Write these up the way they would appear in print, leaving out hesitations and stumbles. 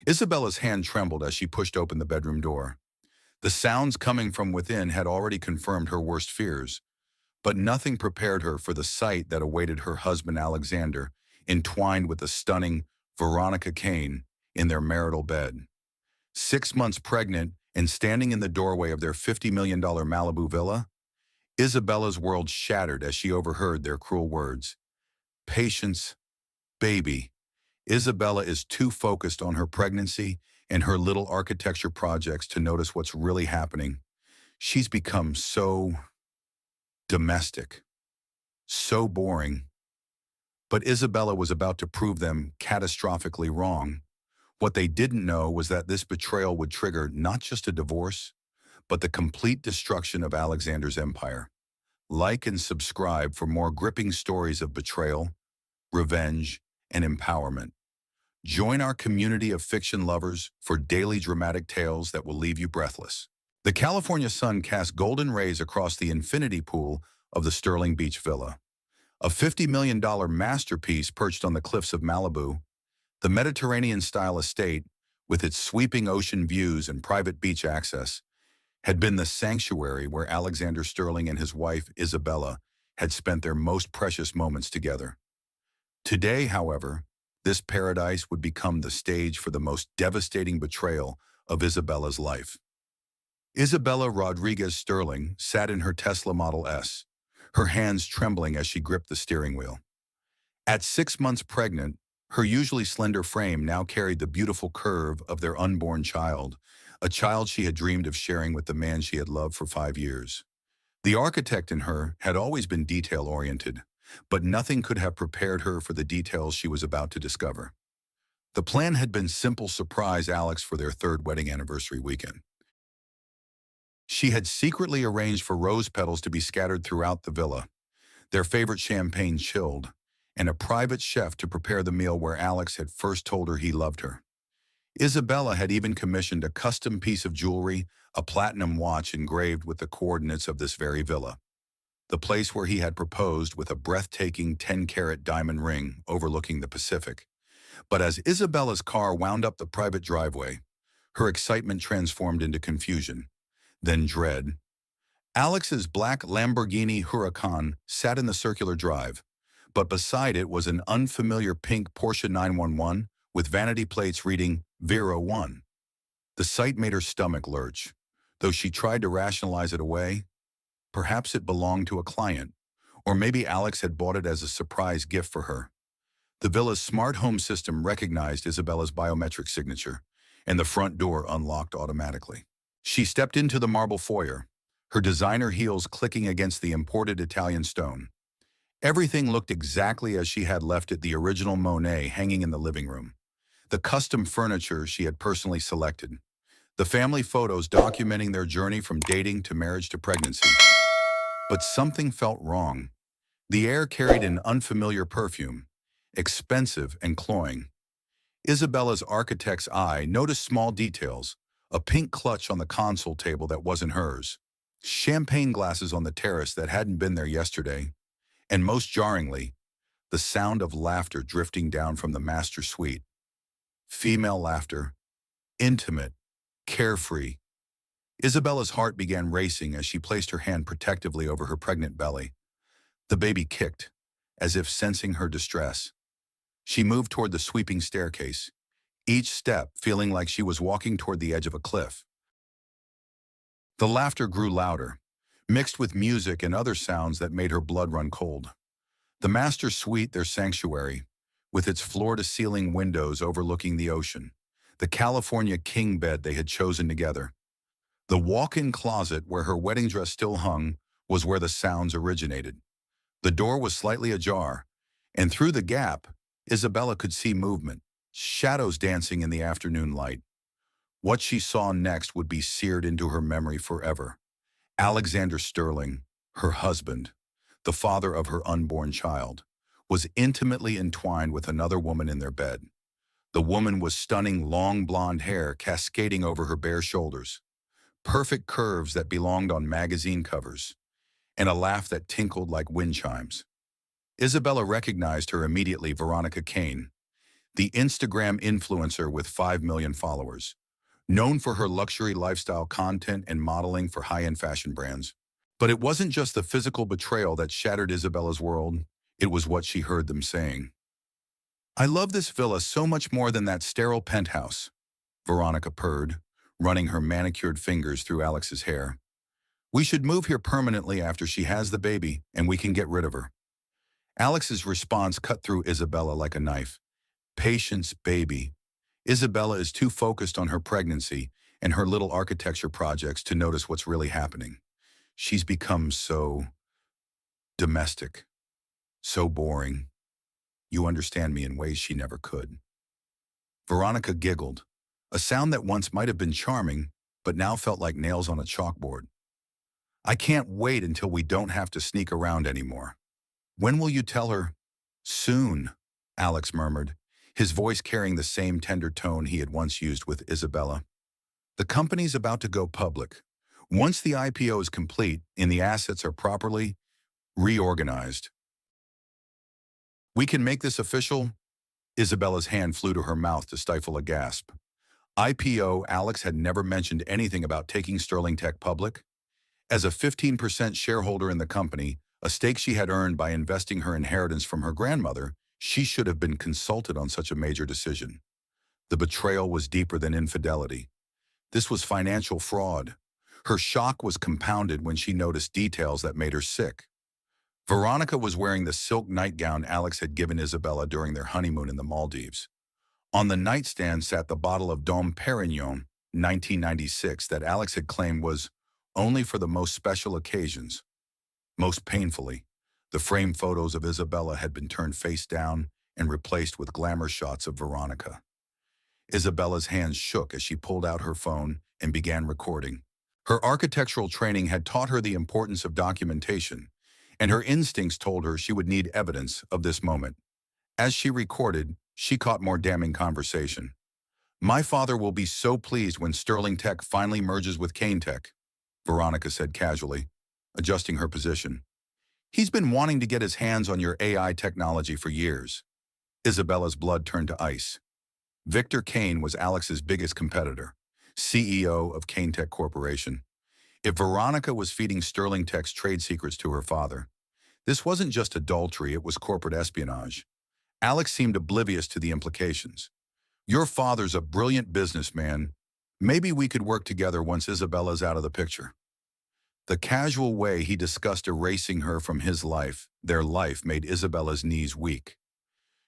Isabella's hand trembled as she pushed open the bedroom door. The sounds coming from within had already confirmed her worst fears, but nothing prepared her for the sight that awaited her husband Alexander, entwined with the stunning Veronica Kane in their marital bed. 6 months pregnant and standing in the doorway of their $50 million Malibu villa, Isabella's world shattered as she overheard their cruel words. Patience, baby. Isabella is too focused on her pregnancy and her little architecture projects to notice what's really happening. She's become so domestic, so boring. But Isabella was about to prove them catastrophically wrong. What they didn't know was that this betrayal would trigger not just a divorce, but the complete destruction of Alexander's empire. Like and subscribe for more gripping stories of betrayal, revenge, and empowerment. Join our community of fiction lovers for daily dramatic tales that will leave you breathless. The California sun cast golden rays across the infinity pool of the Sterling Beach Villa. A $50 million masterpiece perched on the cliffs of Malibu, the Mediterranean-style estate, with its sweeping ocean views and private beach access, had been the sanctuary where Alexander Sterling and his wife, Isabella, had spent their most precious moments together. Today, however, this paradise would become the stage for the most devastating betrayal of Isabella's life. Isabella Rodriguez Sterling sat in her Tesla Model S, her hands trembling as she gripped the steering wheel. At 6 months pregnant, her usually slender frame now carried the beautiful curve of their unborn child, a child she had dreamed of sharing with the man she had loved for 5 years. The architect in her had always been detail-oriented, but nothing could have prepared her for the details she was about to discover. The plan had been simple surprise Alex for their third wedding anniversary weekend. She had secretly arranged for rose petals to be scattered throughout the villa, their favorite champagne chilled, and a private chef to prepare the meal where Alex had first told her he loved her. Isabella had even commissioned a custom piece of jewelry, a platinum watch engraved with the coordinates of this very villa, the place where he had proposed with a breathtaking 10-carat diamond ring overlooking the Pacific. But as Isabella's car wound up the private driveway, her excitement transformed into confusion, then dread. Alex's black Lamborghini Huracan sat in the circular drive, but beside it was an unfamiliar pink Porsche 911 with vanity plates reading Vero 1. The sight made her stomach lurch. Though she tried to rationalize it away, perhaps it belonged to a client, or maybe Alex had bought it as a surprise gift for her. The villa's smart home system recognized Isabella's biometric signature, and the front door unlocked automatically. She stepped into the marble foyer, her designer heels clicking against the imported Italian stone. Everything looked exactly as she had left it, the original Monet hanging in the living room, the custom furniture she had personally selected, the family photos documenting their journey from dating to marriage to pregnancy. But something felt wrong. The air carried an unfamiliar perfume, expensive and cloying. Isabella's architect's eye noticed small details, a pink clutch on the console table that wasn't hers, champagne glasses on the terrace that hadn't been there yesterday, and most jarringly, the sound of laughter drifting down from the master suite. Female laughter, intimate, carefree. Isabella's heart began racing as she placed her hand protectively over her pregnant belly. The baby kicked, as if sensing her distress. She moved toward the sweeping staircase, each step feeling like she was walking toward the edge of a cliff. The laughter grew louder, mixed with music and other sounds that made her blood run cold. The master suite, their sanctuary, with its floor-to-ceiling windows overlooking the ocean, the California king bed they had chosen together. The walk-in closet where her wedding dress still hung was where the sounds originated. The door was slightly ajar, and through the gap, Isabella could see movement, shadows dancing in the afternoon light. What she saw next would be seared into her memory forever. Alexander Sterling, her husband, the father of her unborn child, was intimately entwined with another woman in their bed. The woman was stunning, long blonde hair cascading over her bare shoulders, perfect curves that belonged on magazine covers, and a laugh that tinkled like wind chimes. Isabella recognized her immediately, Veronica Kane, the Instagram influencer with 5 million followers, known for her luxury lifestyle content and modeling for high-end fashion brands. But it wasn't just the physical betrayal that shattered Isabella's world, it was what she heard them saying. "I love this villa so much more than that sterile penthouse," Veronica purred, running her manicured fingers through Alex's hair. "We should move here permanently after she has the baby, and we can get rid of her." Alex's response cut through Isabella like a knife. "Patience, baby. Isabella is too focused on her pregnancy and her little architecture projects to notice what's really happening. She's become so domestic, so boring. You understand me in ways she never could." Veronica giggled, a sound that once might have been charming, but now felt like nails on a chalkboard. "I can't wait until we don't have to sneak around anymore." "When will you tell her?" "Soon," Alex murmured, his voice carrying the same tender tone he had once used with Isabella. "The company's about to go public. Once the IPO is complete and the assets are properly reorganized, we can make this official." Isabella's hand flew to her mouth to stifle a gasp. IPO. Alex had never mentioned anything about taking Sterling Tech public. As a 15% shareholder in the company, a stake she had earned by investing her inheritance from her grandmother, she should have been consulted on such a major decision. The betrayal was deeper than infidelity. This was financial fraud. Her shock was compounded when she noticed details that made her sick. Veronica was wearing the silk nightgown Alex had given Isabella during their honeymoon in the Maldives. On the nightstand sat the bottle of Dom Perignon, 1996, that Alex had claimed was only for the most special occasions. Most painfully, the framed photos of Isabella had been turned face down and replaced with glamour shots of Veronica. Isabella's hands shook as she pulled out her phone and began recording. Her architectural training had taught her the importance of documentation, and her instincts told her she would need evidence of this moment. As she recorded, she caught more damning conversation. "My father will be so pleased when Sterling Tech finally merges with Kane Tech," Veronica said casually, adjusting her position. "He's been wanting to get his hands on your AI technology for years." Isabella's blood turned to ice. Victor Kane was Alex's biggest competitor, CEO of Kane Tech Corporation. If Veronica was feeding Sterling Tech's trade secrets to her father, this wasn't just adultery, it was corporate espionage. Alex seemed oblivious to the implications. "Your father's a brilliant businessman. Maybe we could work together once Isabella's out of the picture." The casual way he discussed erasing her from his life, their life, made Isabella's knees weak.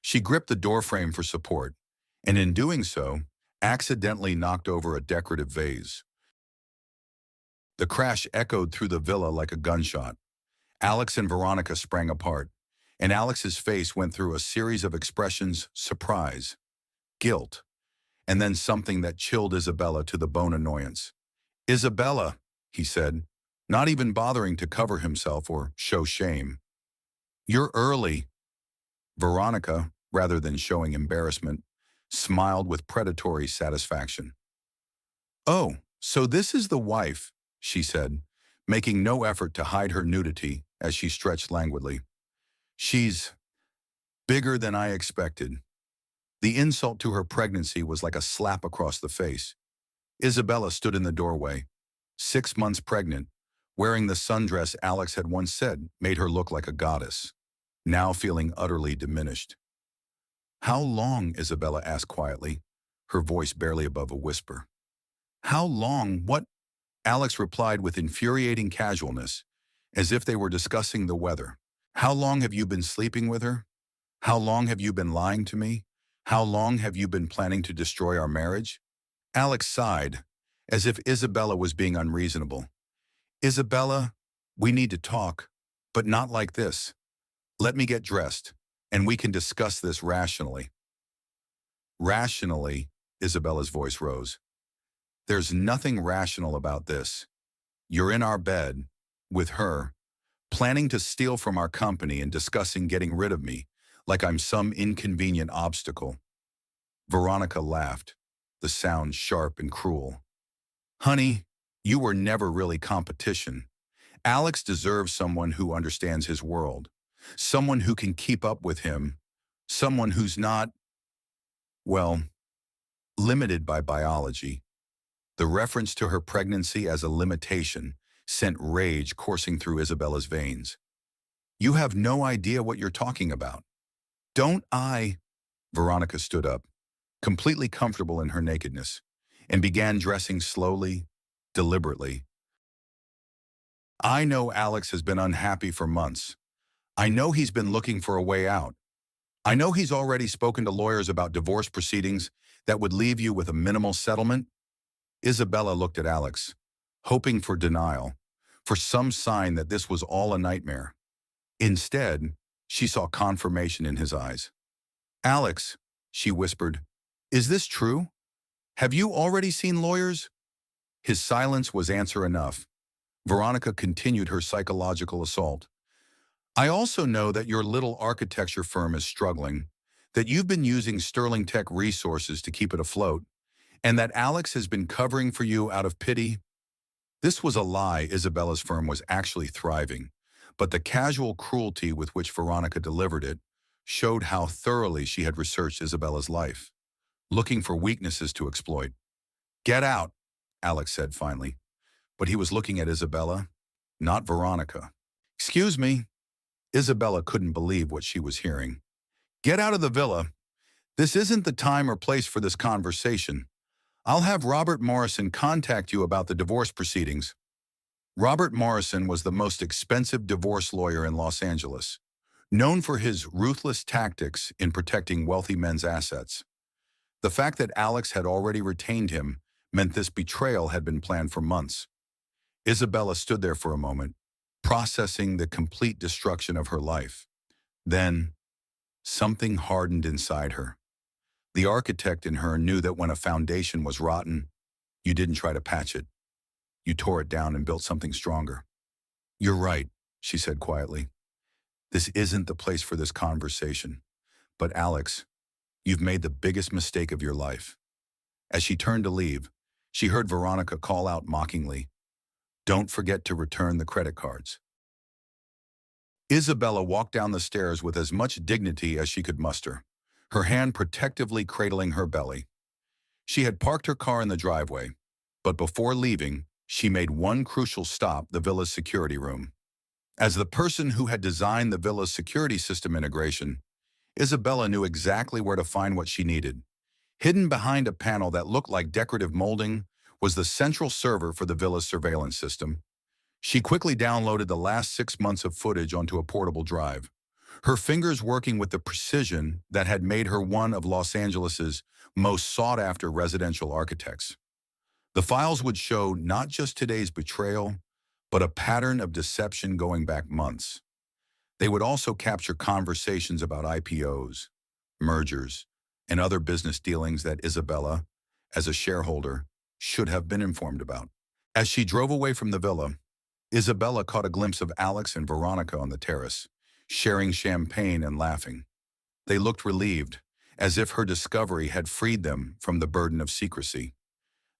She gripped the doorframe for support, and in doing so, accidentally knocked over a decorative vase. The crash echoed through the villa like a gunshot. Alex and Veronica sprang apart, and Alex's face went through a series of expressions: surprise, guilt, and then something that chilled Isabella to the bone: annoyance. "Isabella," he said, not even bothering to cover himself or show shame. "You're early." Veronica, rather than showing embarrassment, smiled with predatory satisfaction. "Oh, so this is the wife," she said, making no effort to hide her nudity as she stretched languidly. "She's bigger than I expected." The insult to her pregnancy was like a slap across the face. Isabella stood in the doorway, 6 months pregnant, wearing the sundress Alex had once said made her look like a goddess, now feeling utterly diminished. "How long?" Isabella asked quietly, her voice barely above a whisper. "How long? What?" Alex replied with infuriating casualness, as if they were discussing the weather. "How long have you been sleeping with her? How long have you been lying to me? How long have you been planning to destroy our marriage?" Alex sighed, as if Isabella was being unreasonable. "Isabella, we need to talk, but not like this. Let me get dressed, and we can discuss this rationally." "Rationally?" Isabella's voice rose. "There's nothing rational about this. You're in our bed, with her, planning to steal from our company and discussing getting rid of me, like I'm some inconvenient obstacle." Veronica laughed, the sound sharp and cruel. "Honey, you were never really competition. Alex deserves someone who understands his world, someone who can keep up with him, someone who's not Well, limited by biology. The reference to her pregnancy as a limitation sent rage coursing through Isabella's veins. You have no idea what you're talking about. Don't I? Veronica stood up, completely comfortable in her nakedness, and began dressing slowly, deliberately. I know Alex has been unhappy for months. I know he's been looking for a way out. I know he's already spoken to lawyers about divorce proceedings that would leave you with a minimal settlement. Isabella looked at Alex, hoping for denial, for some sign that this was all a nightmare. Instead, she saw confirmation in his eyes. Alex, she whispered, is this true? Have you already seen lawyers? His silence was answer enough. Veronica continued her psychological assault. I also know that your little architecture firm is struggling, that you've been using Sterling Tech resources to keep it afloat, and that Alex has been covering for you out of pity. This was a lie. Isabella's firm was actually thriving, but the casual cruelty with which Veronica delivered it showed how thoroughly she had researched Isabella's life, looking for weaknesses to exploit. Get out, Alex said finally, but he was looking at Isabella, not Veronica. Excuse me. Isabella couldn't believe what she was hearing. Get out of the villa. This isn't the time or place for this conversation. I'll have Robert Morrison contact you about the divorce proceedings. Robert Morrison was the most expensive divorce lawyer in Los Angeles, known for his ruthless tactics in protecting wealthy men's assets. The fact that Alex had already retained him meant this betrayal had been planned for months. Isabella stood there for a moment, processing the complete destruction of her life. Then, something hardened inside her. The architect in her knew that when a foundation was rotten, you didn't try to patch it. You tore it down and built something stronger. You're right, she said quietly. This isn't the place for this conversation. But Alex, you've made the biggest mistake of your life. As she turned to leave, she heard Veronica call out mockingly, don't forget to return the credit cards. Isabella walked down the stairs with as much dignity as she could muster, her hand protectively cradling her belly. She had parked her car in the driveway, but before leaving, she made one crucial stop: the villa's security room. As the person who had designed the villa's security system integration, Isabella knew exactly where to find what she needed. Hidden behind a panel that looked like decorative molding was the central server for the villa's surveillance system. She quickly downloaded the last 6 months of footage onto a portable drive, her fingers working with the precision that had made her one of Los Angeles's most sought-after residential architects. The files would show not just today's betrayal, but a pattern of deception going back months. They would also capture conversations about IPOs, mergers, and other business dealings that Isabella, as a shareholder, should have been informed about. As she drove away from the villa, Isabella caught a glimpse of Alex and Veronica on the terrace, sharing champagne and laughing. They looked relieved, as if her discovery had freed them from the burden of secrecy.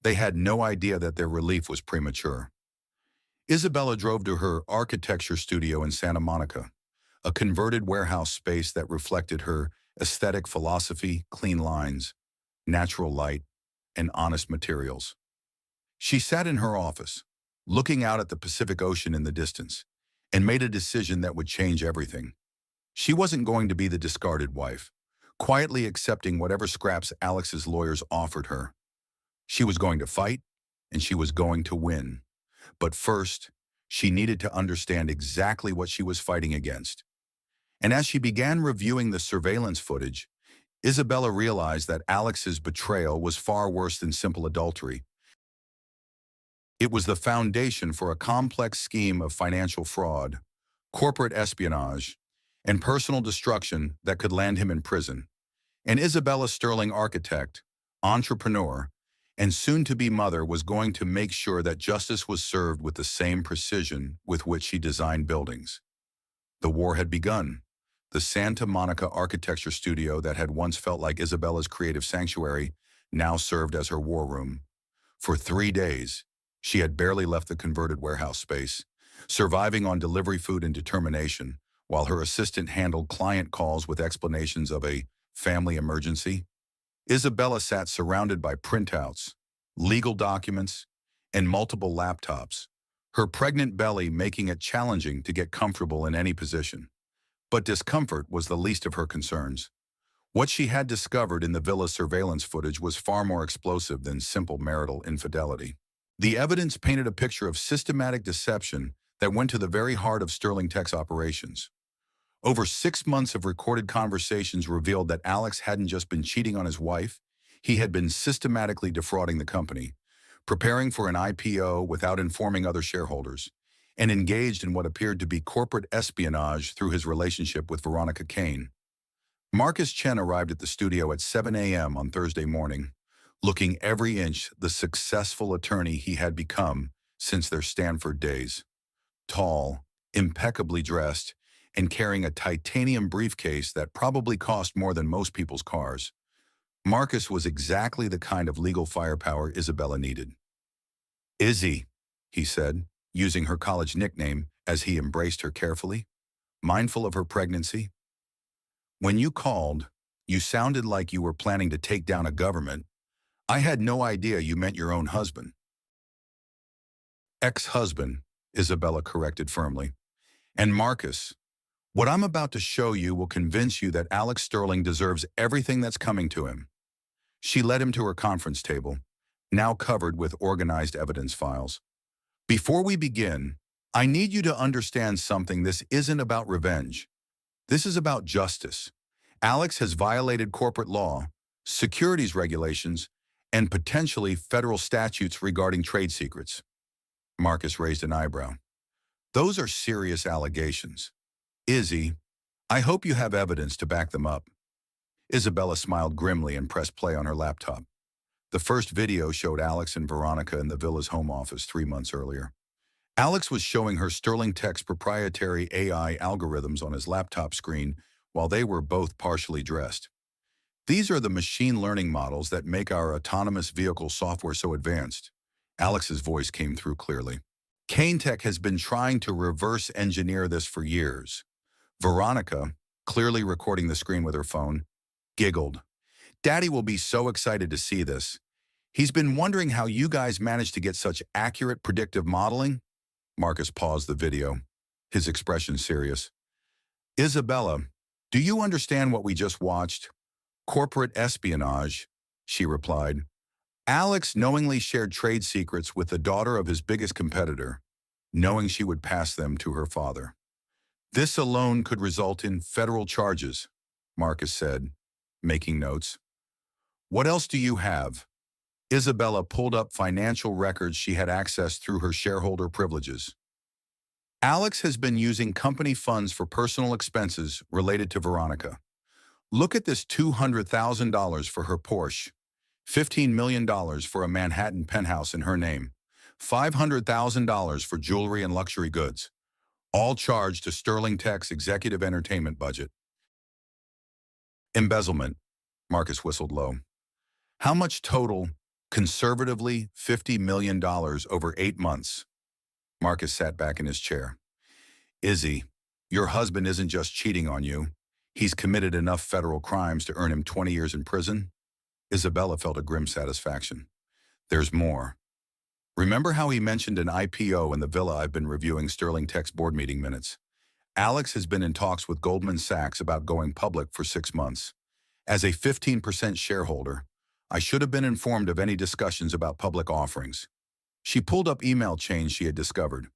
They had no idea that their relief was premature. Isabella drove to her architecture studio in Santa Monica, a converted warehouse space that reflected her aesthetic philosophy: clean lines, natural light, and honest materials. She sat in her office, looking out at the Pacific Ocean in the distance, and made a decision that would change everything. She wasn't going to be the discarded wife, quietly accepting whatever scraps Alex's lawyers offered her. She was going to fight, and she was going to win. But first, she needed to understand exactly what she was fighting against. And as she began reviewing the surveillance footage, Isabella realized that Alex's betrayal was far worse than simple adultery. It was the foundation for a complex scheme of financial fraud, corporate espionage, and personal destruction that could land him in prison. And Isabella Sterling, architect, entrepreneur, and soon-to-be mother, was going to make sure that justice was served with the same precision with which she designed buildings. The war had begun. The Santa Monica architecture studio that had once felt like Isabella's creative sanctuary now served as her war room. For 3 days, she had barely left the converted warehouse space, surviving on delivery food and determination, while her assistant handled client calls with explanations of a family emergency. Isabella sat surrounded by printouts, legal documents, and multiple laptops, her pregnant belly making it challenging to get comfortable in any position. But discomfort was the least of her concerns. What she had discovered in the villa's surveillance footage was far more explosive than simple marital infidelity. The evidence painted a picture of systematic deception that went to the very heart of Sterling Tech's operations. Over 6 months of recorded conversations revealed that Alex hadn't just been cheating on his wife, he had been systematically defrauding the company, preparing for an IPO without informing other shareholders, and engaged in what appeared to be corporate espionage through his relationship with Veronica Kane. Marcus Chen arrived at the studio at 7 a.m. on Thursday morning, looking every inch the successful attorney he had become since their Stanford days. Tall, impeccably dressed, and carrying a titanium briefcase that probably cost more than most people's cars. Marcus was exactly the kind of legal firepower Isabella needed. "Izzy," he said, using her college nickname as he embraced her carefully, mindful of her pregnancy. "When you called, you sounded like you were planning to take down a government. I had no idea you meant your own husband." "Ex-husband," Isabella corrected firmly. "And Marcus, what I'm about to show you will convince you that Alex Sterling deserves everything that's coming to him." She led him to her conference table, now covered with organized evidence files. "Before we begin, I need you to understand something. This isn't about revenge. This is about justice. Alex has violated corporate law, securities regulations, and potentially federal statutes regarding trade secrets." Marcus raised an eyebrow. "Those are serious allegations. Izzy, I hope you have evidence to back them up." Isabella smiled grimly and pressed play on her laptop. The first video showed Alex and Veronica in the villa's home office 3 months earlier. Alex was showing her Sterling Tech's proprietary AI algorithms on his laptop screen while they were both partially dressed. "These are the machine learning models that make our autonomous vehicle software so advanced." Alex's voice came through clearly. "Kane Tech has been trying to reverse engineer this for years." Veronica, clearly recording the screen with her phone, giggled. "Daddy will be so excited to see this. He's been wondering how you guys managed to get such accurate predictive modeling." Marcus paused the video, his expression serious. "Isabella, do you understand what we just watched? Corporate espionage," she replied. "Alex knowingly shared trade secrets with the daughter of his biggest competitor, knowing she would pass them to her father. This alone could result in federal charges," Marcus said, making notes. "What else do you have?" Isabella pulled up financial records she had accessed through her shareholder privileges. "Alex has been using company funds for personal expenses related to Veronica. Look at this $200,000 for her Porsche, $15 million for a Manhattan penthouse in her name, $500,000 for jewelry and luxury goods, all charged to Sterling Tech's executive entertainment budget." "Embezzlement," Marcus whistled low. "How much total?" "Conservatively, $50 million over 8 months. Marcus sat back in his chair. "Izzy, your husband isn't just cheating on you. He's committed enough federal crimes to earn him 20 years in prison." Isabella felt a grim satisfaction. "There's more. Remember how he mentioned an IPO in the villa? I've been reviewing Sterling Tech's board meeting minutes. Alex has been in talks with Goldman Sachs about going public for 6 months. As a 15% shareholder, I should have been informed of any discussions about public offerings." She pulled up email chains she had discovered.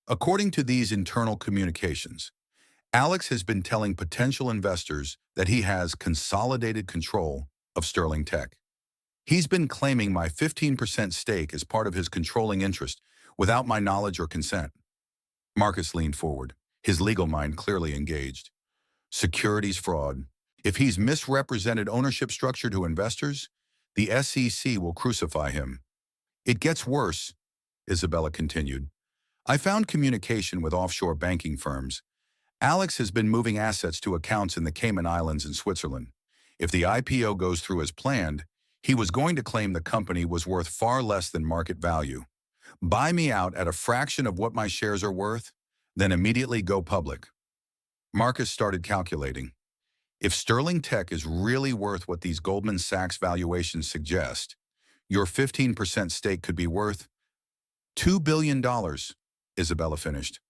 According to these internal communications, Alex has been telling potential investors that he has consolidated control of Sterling Tech. "He's been claiming my 15% stake as part of his controlling interest without my knowledge or consent." Marcus leaned forward, his legal mind clearly engaged. "Securities fraud. If he's misrepresented ownership structure to investors, the SEC will crucify him." "It gets worse," Isabella continued. "I found communication with offshore banking firms. Alex has been moving assets to accounts in the Cayman Islands and Switzerland. If the IPO goes through as planned, he was going to claim the company was worth far less than market value. Buy me out at a fraction of what my shares are worth, then immediately go public." Marcus started calculating. If Sterling Tech is really worth what these Goldman Sachs valuations suggest, your 15% stake could be worth $2 billion, Isabella finished.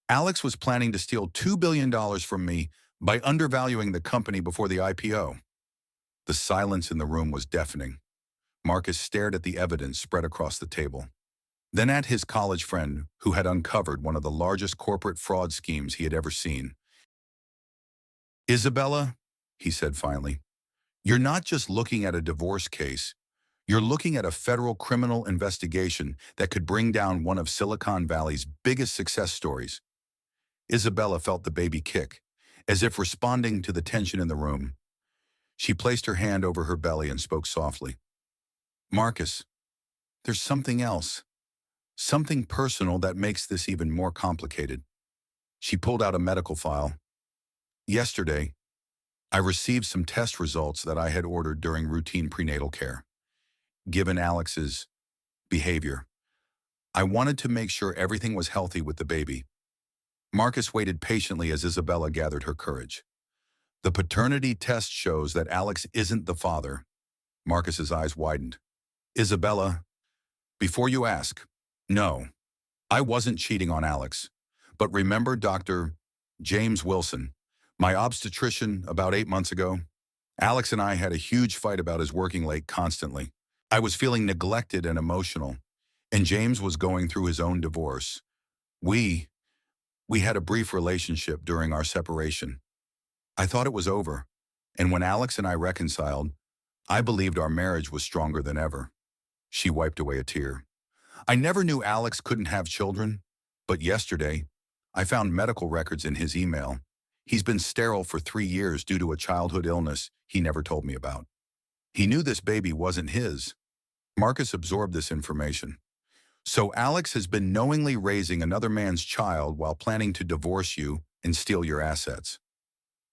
Alex was planning to steal $2 billion from me by undervaluing the company before the IPO. The silence in the room was deafening. Marcus stared at the evidence spread across the table, then at his college friend who had uncovered one of the largest corporate fraud schemes he had ever seen. Isabella, he said finally, you're not just looking at a divorce case. You're looking at a federal criminal investigation that could bring down one of Silicon Valley's biggest success stories. Isabella felt the baby kick, as if responding to the tension in the room. She placed her hand over her belly and spoke softly. Marcus, there's something else. Something personal that makes this even more complicated. She pulled out a medical file. Yesterday, I received some test results that I had ordered during routine prenatal care. Given Alex's behavior, I wanted to make sure everything was healthy with the baby. Marcus waited patiently as Isabella gathered her courage. The paternity test shows that Alex isn't the father. Marcus's eyes widened. Isabella, before you ask, no, I wasn't cheating on Alex. But remember Dr. James Wilson, my obstetrician about 8 months ago? Alex and I had a huge fight about his working late constantly. I was feeling neglected and emotional, and James was going through his own divorce. We had a brief relationship during our separation. I thought it was over, and when Alex and I reconciled, I believed our marriage was stronger than ever. She wiped away a tear. I never knew Alex couldn't have children, but yesterday, I found medical records in his email. He's been sterile for 3 years due to a childhood illness he never told me about. He knew this baby wasn't his. Marcus absorbed this information. So Alex has been knowingly raising another man's child while planning to divorce you and steal your assets.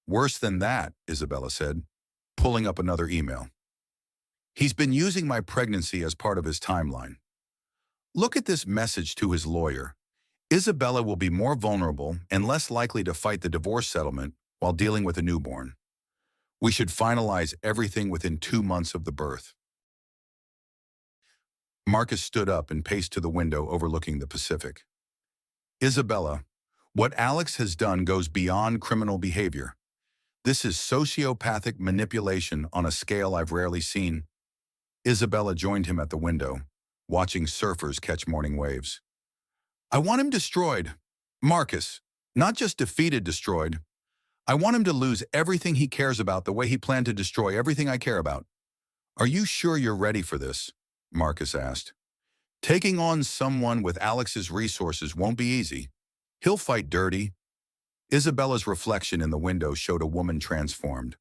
Worse than that, Isabella said, pulling up another email. He's been using my pregnancy as part of his timeline. Look at this message to his lawyer. Isabella will be more vulnerable and less likely to fight the divorce settlement while dealing with a newborn. We should finalize everything within 2 months of the birth. Marcus stood up and paced to the window overlooking the Pacific. Isabella, what Alex has done goes beyond criminal behavior. This is sociopathic manipulation on a scale I've rarely seen. Isabella joined him at the window, watching surfers catch morning waves. I want him destroyed. Marcus, not just defeated, destroyed. I want him to lose everything he cares about the way he planned to destroy everything I care about. Are you sure you're ready for this? Marcus asked. Taking on someone with Alex's resources won't be easy. He'll fight dirty. Isabella's reflection in the window showed a woman transformed.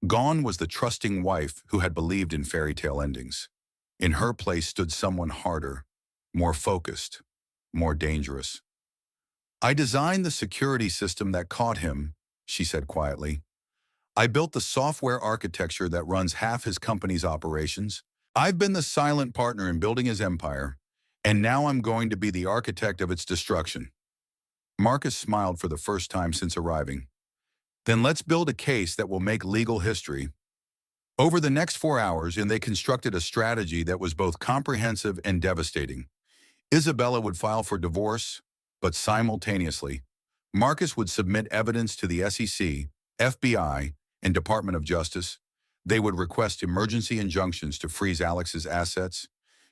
Gone was the trusting wife who had believed in fairy tale endings. In her place stood someone harder, more focused, more dangerous. I designed the security system that caught him, she said quietly. I built the software architecture that runs half his company's operations. I've been the silent partner in building his empire, and now I'm going to be the architect of its destruction. Marcus smiled for the first time since arriving. Then let's build a case that will make legal history. Over the next 4 hours, they constructed a strategy that was both comprehensive and devastating. Isabella would file for divorce, but simultaneously, Marcus would submit evidence to the SEC, FBI, and Department of Justice. They would request emergency injunctions to freeze Alex's assets,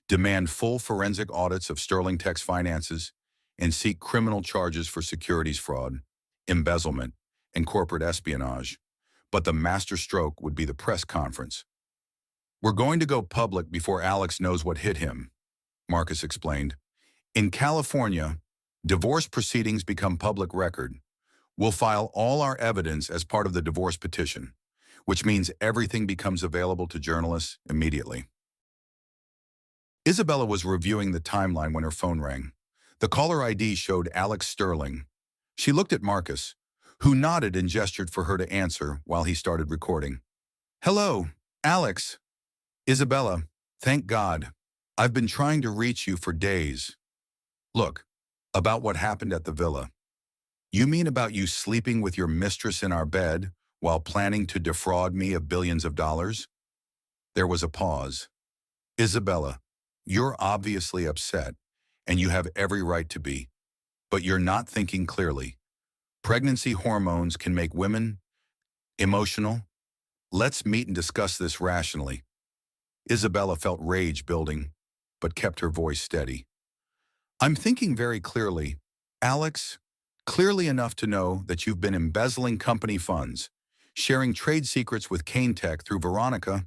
demand full forensic audits of Sterling Tech's finances, and seek criminal charges for securities fraud, embezzlement, and corporate espionage. But the masterstroke would be the press conference. We're going to go public before Alex knows what hit him, Marcus explained. In California, divorce proceedings become public record. We'll file all our evidence as part of the divorce petition, which means everything becomes available to journalists immediately. Isabella was reviewing the timeline when her phone rang. The caller ID showed Alex Sterling. She looked at Marcus, who nodded and gestured for her to answer while he started recording. Hello, Alex. Isabella, thank God. I've been trying to reach you for days. Look, about what happened at the villa. You mean about you sleeping with your mistress in our bed while planning to defraud me of billions of dollars? There was a pause. Isabella, you're obviously upset, and you have every right to be, but you're not thinking clearly. Pregnancy hormones can make women emotional. Let's meet and discuss this rationally. Isabella felt rage building, but kept her voice steady. I'm thinking very clearly, Alex, clearly enough to know that you've been embezzling company funds, sharing trade secrets with Kane Tech through Veronica,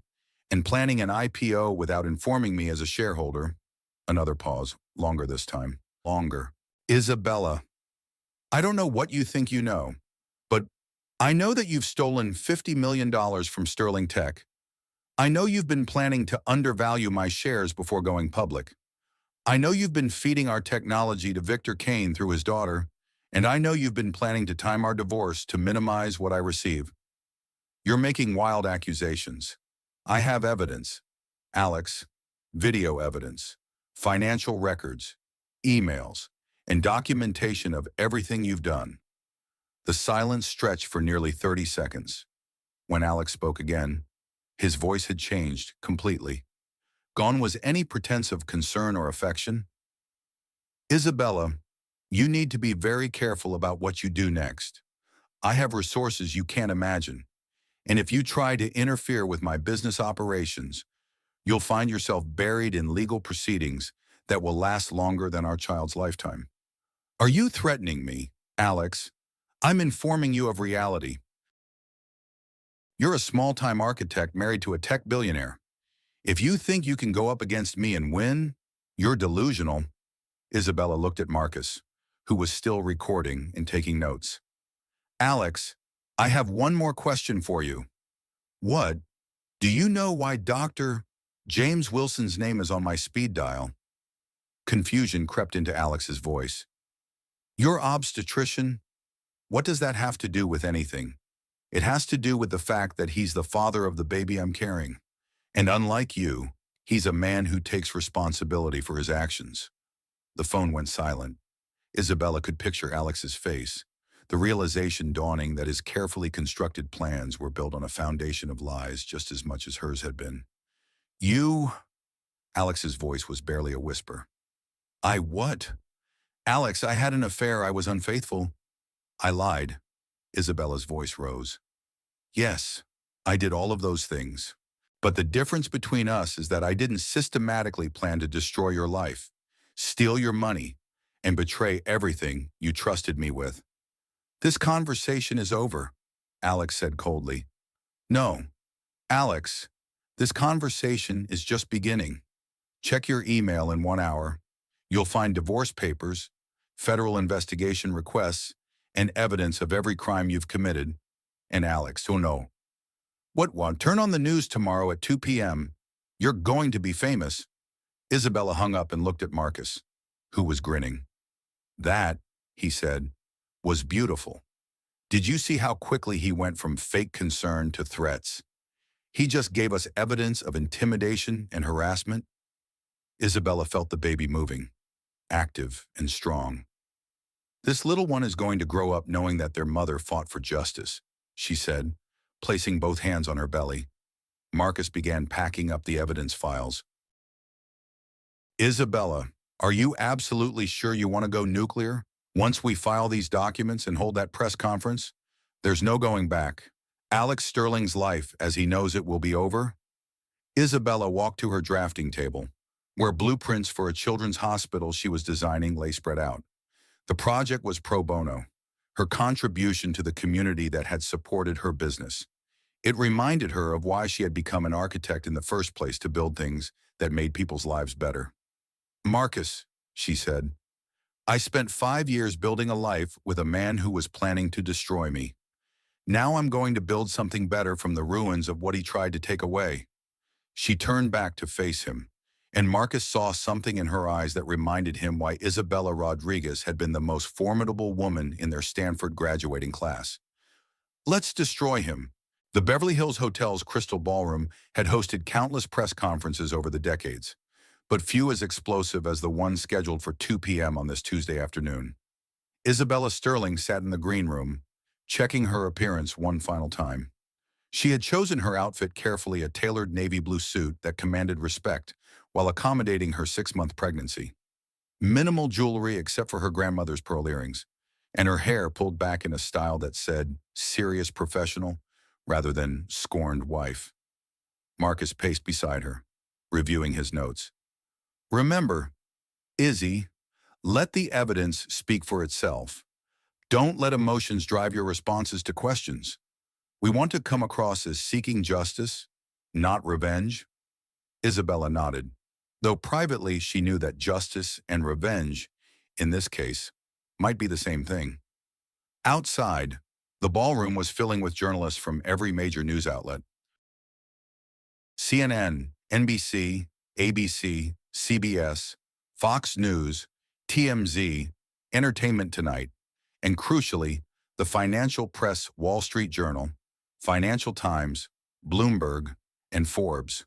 and planning an IPO without informing me as a shareholder. Another pause, longer this time. Longer. Isabella, I don't know what you think you know, but I know that you've stolen $50 million from Sterling Tech. I know you've been planning to undervalue my shares before going public. I know you've been feeding our technology to Victor Kane through his daughter, and I know you've been planning to time our divorce to minimize what I receive. You're making wild accusations. I have evidence. Alex, video evidence, financial records, emails, and documentation of everything you've done. The silence stretched for nearly 30 seconds. When Alex spoke again, his voice had changed completely. Gone was any pretense of concern or affection. Isabella, you need to be very careful about what you do next. I have resources you can't imagine, and if you try to interfere with my business operations, you'll find yourself buried in legal proceedings that will last longer than our child's lifetime. Are you threatening me, Alex? I'm informing you of reality. You're a small-time architect married to a tech billionaire. If you think you can go up against me and win, you're delusional. Isabella looked at Marcus, who was still recording and taking notes. Alex, I have one more question for you. What? Do you know why Dr. James Wilson's name is on my speed dial? Confusion crept into Alex's voice. Your obstetrician? What does that have to do with anything? It has to do with the fact that he's the father of the baby I'm carrying. And unlike you, he's a man who takes responsibility for his actions. The phone went silent. Isabella could picture Alex's face, the realization dawning that his carefully constructed plans were built on a foundation of lies just as much as hers had been. You... Alex's voice was barely a whisper. I what? Alex, I had an affair. I was unfaithful. I lied. Isabella's voice rose. Yes, I did all of those things. But the difference between us is that I didn't systematically plan to destroy your life, steal your money, and betray everything you trusted me with. This conversation is over, Alex said coldly. No, Alex, this conversation is just beginning. Check your email in 1 hour. You'll find divorce papers, federal investigation requests, and evidence of every crime you've committed. And Alex, oh no. What one? Turn on the news tomorrow at 2 p.m. You're going to be famous. Isabella hung up and looked at Marcus, who was grinning. That, he said, was beautiful. Did you see how quickly he went from fake concern to threats? He just gave us evidence of intimidation and harassment. Isabella felt the baby moving, active and strong. This little one is going to grow up knowing that their mother fought for justice, she said, placing both hands on her belly. Marcus began packing up the evidence files. Isabella, are you absolutely sure you want to go nuclear? Once we file these documents and hold that press conference, there's no going back. Alex Sterling's life, as he knows it, will be over. Isabella walked to her drafting table, where blueprints for a children's hospital she was designing lay spread out. The project was pro bono, her contribution to the community that had supported her business. It reminded her of why she had become an architect in the first place, to build things that made people's lives better. Marcus, she said, I spent 5 years building a life with a man who was planning to destroy me. Now I'm going to build something better from the ruins of what he tried to take away. She turned back to face him, and Marcus saw something in her eyes that reminded him why Isabella Rodriguez had been the most formidable woman in their Stanford graduating class. Let's destroy him. The Beverly Hills Hotel's Crystal Ballroom had hosted countless press conferences over the decades, but few as explosive as the one scheduled for 2 p.m. on this Tuesday afternoon. Isabella Sterling sat in the green room, checking her appearance one final time. She had chosen her outfit carefully, a tailored navy blue suit that commanded respect while accommodating her 6-month pregnancy. Minimal jewelry except for her grandmother's pearl earrings, and her hair pulled back in a style that said serious professional rather than scorned wife. Marcus paced beside her, reviewing his notes. Remember, Izzy, let the evidence speak for itself. Don't let emotions drive your responses to questions. We want to come across as seeking justice, not revenge. Isabella nodded, though privately she knew that justice and revenge, in this case, might be the same thing. Outside, the ballroom was filling with journalists from every major news outlet. CNN, NBC, ABC, CBS, Fox News, TMZ, Entertainment Tonight, and crucially, the Financial Press Wall Street Journal, Financial Times, Bloomberg, and Forbes.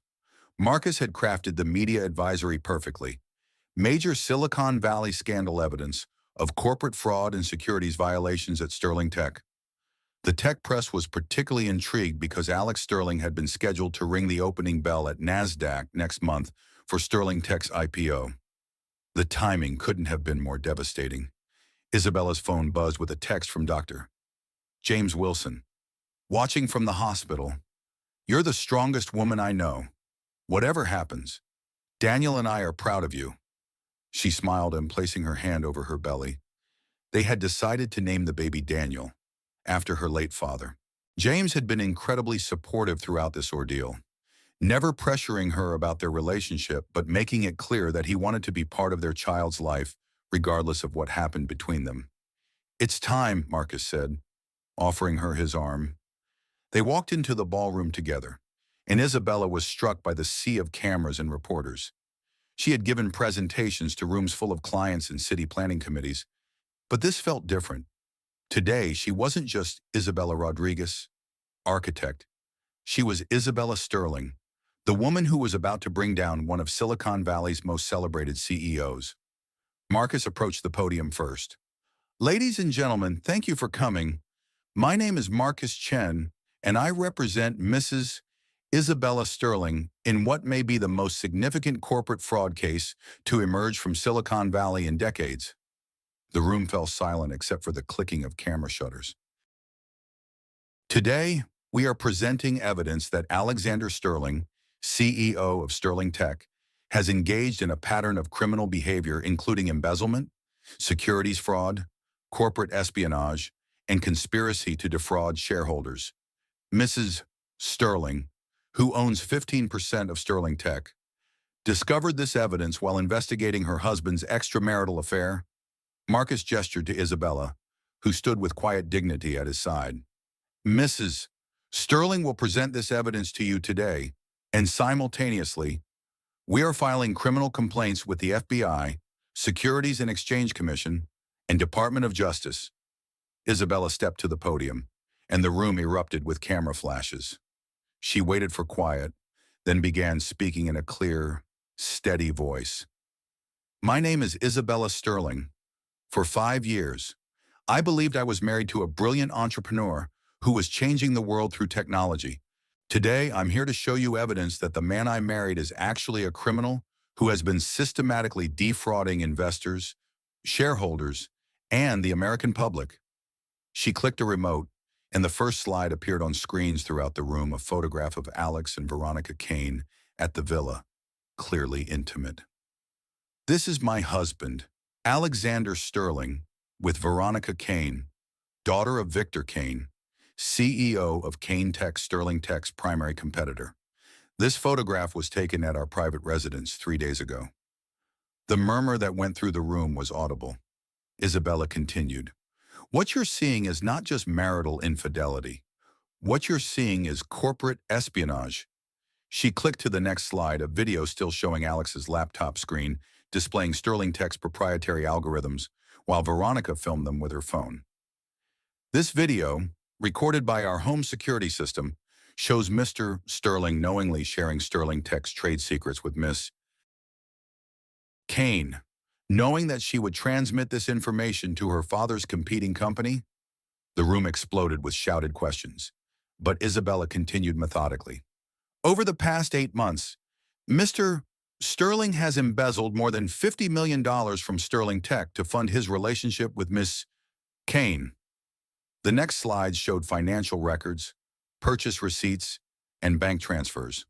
Marcus had crafted the media advisory perfectly. Major Silicon Valley scandal evidence of corporate fraud and securities violations at Sterling Tech. The tech press was particularly intrigued because Alex Sterling had been scheduled to ring the opening bell at NASDAQ next month for Sterling Tech's IPO. The timing couldn't have been more devastating. Isabella's phone buzzed with a text from Dr. James Wilson. Watching from the hospital. You're the strongest woman I know. Whatever happens, Daniel and I are proud of you. She smiled and placing her hand over her belly. They had decided to name the baby Daniel, after her late father. James had been incredibly supportive throughout this ordeal, never pressuring her about their relationship, but making it clear that he wanted to be part of their child's life, regardless of what happened between them. It's time, Marcus said, offering her his arm. They walked into the ballroom together, and Isabella was struck by the sea of cameras and reporters. She had given presentations to rooms full of clients and city planning committees, but this felt different. Today, she wasn't just Isabella Rodriguez, architect. She was Isabella Sterling, the woman who was about to bring down one of Silicon Valley's most celebrated CEOs. Marcus approached the podium first. Ladies and gentlemen, thank you for coming. My name is Marcus Chen, and I represent Mrs. Isabella Sterling in what may be the most significant corporate fraud case to emerge from Silicon Valley in decades. The room fell silent except for the clicking of camera shutters. Today, we are presenting evidence that Alexander Sterling, CEO of Sterling Tech, has engaged in a pattern of criminal behavior including embezzlement, securities fraud, corporate espionage, and conspiracy to defraud shareholders. Mrs. Sterling, who owns 15% of Sterling Tech, discovered this evidence while investigating her husband's extramarital affair. Marcus gestured to Isabella, who stood with quiet dignity at his side. Mrs. Sterling will present this evidence to you today, and simultaneously, we are filing criminal complaints with the FBI, Securities and Exchange Commission, and Department of Justice. Isabella stepped to the podium, and the room erupted with camera flashes. She waited for quiet, then began speaking in a clear, steady voice. My name is Isabella Sterling. For 5 years, I believed I was married to a brilliant entrepreneur who was changing the world through technology. Today, I'm here to show you evidence that the man I married is actually a criminal who has been systematically defrauding investors, shareholders, and the American public. She clicked a remote, and the first slide appeared on screens throughout the room, a photograph of Alex and Veronica Kane at the villa, clearly intimate. This is my husband, Alexander Sterling, with Veronica Kane, daughter of Victor Kane, CEO of Kane Tech, Sterling Tech's primary competitor. This photograph was taken at our private residence 3 days ago. The murmur that went through the room was audible. Isabella continued, what you're seeing is not just marital infidelity. What you're seeing is corporate espionage. She clicked to the next slide, a video still showing Alex's laptop screen, displaying Sterling Tech's proprietary algorithms, while Veronica filmed them with her phone. This video, recorded by our home security system, shows Mr. Sterling knowingly sharing Sterling Tech's trade secrets with Miss Kane, knowing that she would transmit this information to her father's competing company. The room exploded with shouted questions. But Isabella continued methodically. Over the past 8 months, Mr. Sterling has embezzled more than $50 million from Sterling Tech to fund his relationship with Miss Kane. The next slides showed financial records, purchase receipts, and bank transfers.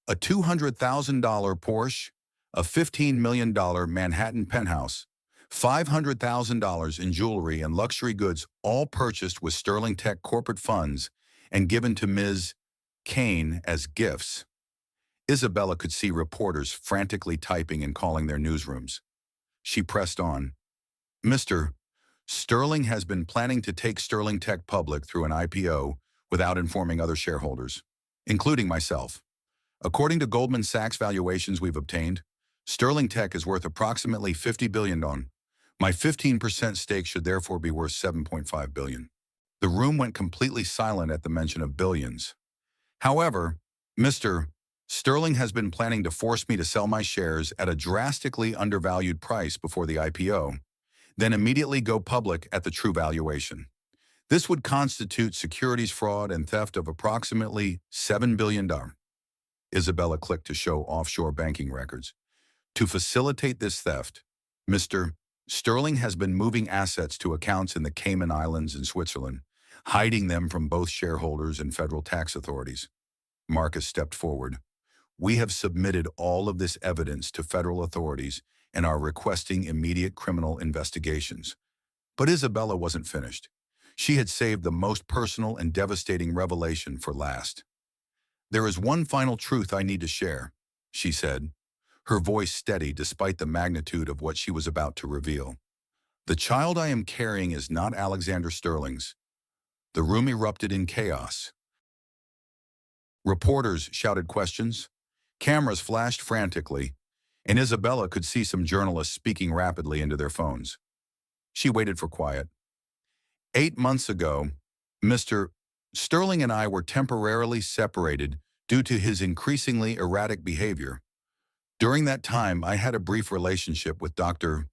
A $200,000 Porsche, a $15 million Manhattan penthouse, $500,000 in jewelry and luxury goods, all purchased with Sterling Tech corporate funds and given to Ms. Kane as gifts. Isabella could see reporters frantically typing and calling their newsrooms. She pressed on. Mr. Sterling has been planning to take Sterling Tech public through an IPO without informing other shareholders, including myself. According to Goldman Sachs valuations we've obtained, Sterling Tech is worth approximately $50 billion. My 15% stake should therefore be worth $7.5 billion. The room went completely silent at the mention of billions. However, Mr. Sterling has been planning to force me to sell my shares at a drastically undervalued price before the IPO, then immediately go public at the true valuation. This would constitute securities fraud and theft of approximately $7 billion. Isabella clicked to show offshore banking records. To facilitate this theft, Mr. Sterling has been moving assets to accounts in the Cayman Islands and Switzerland, hiding them from both shareholders and federal tax authorities. Marcus stepped forward. We have submitted all of this evidence to federal authorities and are requesting immediate criminal investigations. But Isabella wasn't finished. She had saved the most personal and devastating revelation for last. There is one final truth I need to share, she said, her voice steady despite the magnitude of what she was about to reveal. The child I am carrying is not Alexander Sterling's. The room erupted in chaos. Reporters shouted questions. Cameras flashed frantically, and Isabella could see some journalists speaking rapidly into their phones. She waited for quiet. 8 months ago, Mr. Sterling and I were temporarily separated due to his increasingly erratic behavior. During that time, I had a brief relationship with Dr.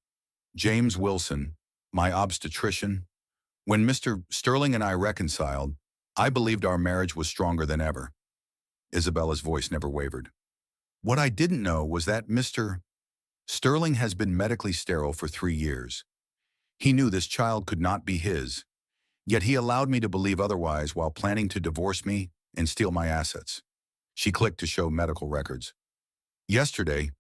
James Wilson, my obstetrician. When Mr. Sterling and I reconciled, I believed our marriage was stronger than ever. Isabella's voice never wavered. What I didn't know was that Mr. Sterling has been medically sterile for 3 years. He knew this child could not be his, yet he allowed me to believe otherwise while planning to divorce me and steal my assets. She clicked to show medical records. Yesterday,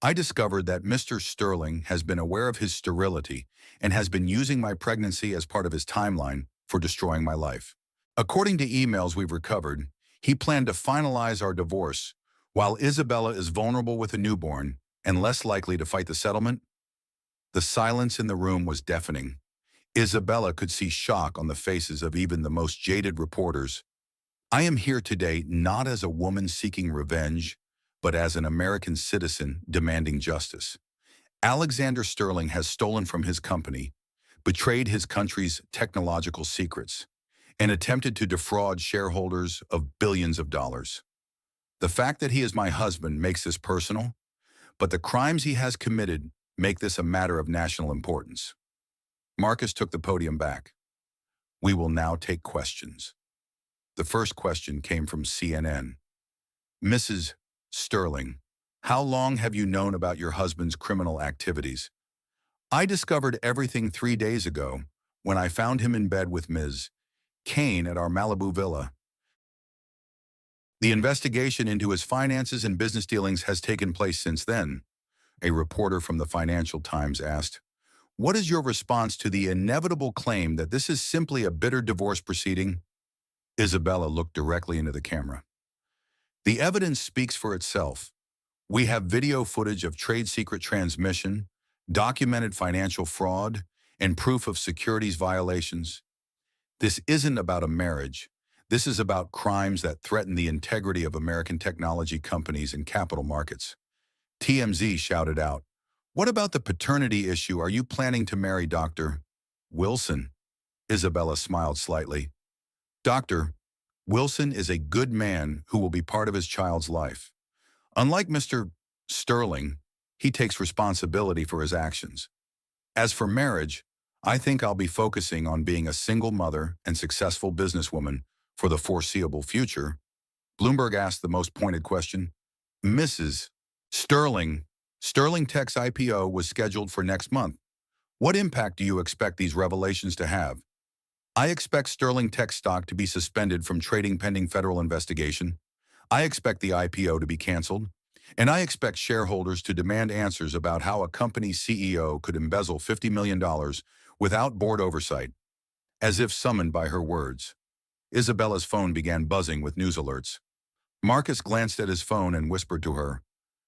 I discovered that Mr. Sterling has been aware of his sterility and has been using my pregnancy as part of his timeline for destroying my life. According to emails we've recovered, he planned to finalize our divorce while Isabella is vulnerable with a newborn and less likely to fight the settlement. The silence in the room was deafening. Isabella could see shock on the faces of even the most jaded reporters. I am here today not as a woman seeking revenge, but as an American citizen demanding justice. Alexander Sterling has stolen from his company, betrayed his country's technological secrets, and attempted to defraud shareholders of billions of dollars. The fact that he is my husband makes this personal, but the crimes he has committed make this a matter of national importance. Marcus took the podium back. We will now take questions. The first question came from CNN. Mrs. Sterling, how long have you known about your husband's criminal activities? I discovered everything 3 days ago when I found him in bed with Ms. Kane at our Malibu villa. The investigation into his finances and business dealings has taken place since then. A reporter from the Financial Times asked, what is your response to the inevitable claim that this is simply a bitter divorce proceeding? Isabella looked directly into the camera. The evidence speaks for itself. We have video footage of trade secret transmission, documented financial fraud, and proof of securities violations. This isn't about a marriage. This is about crimes that threaten the integrity of American technology companies and capital markets. TMZ shouted out, what about the paternity issue? Are you planning to marry Dr. Wilson? Isabella smiled slightly. Dr. Wilson is a good man who will be part of his child's life. Unlike Mr. Sterling, he takes responsibility for his actions. As for marriage, I think I'll be focusing on being a single mother and successful businesswoman for the foreseeable future. Bloomberg asked the most pointed question. Mrs. Sterling, Sterling Tech's IPO was scheduled for next month. What impact do you expect these revelations to have? I expect Sterling Tech stock to be suspended from trading pending federal investigation. I expect the IPO to be canceled. And I expect shareholders to demand answers about how a company's CEO could embezzle $50 million without board oversight. As if summoned by her words, Isabella's phone began buzzing with news alerts. Marcus glanced at his phone and whispered to her,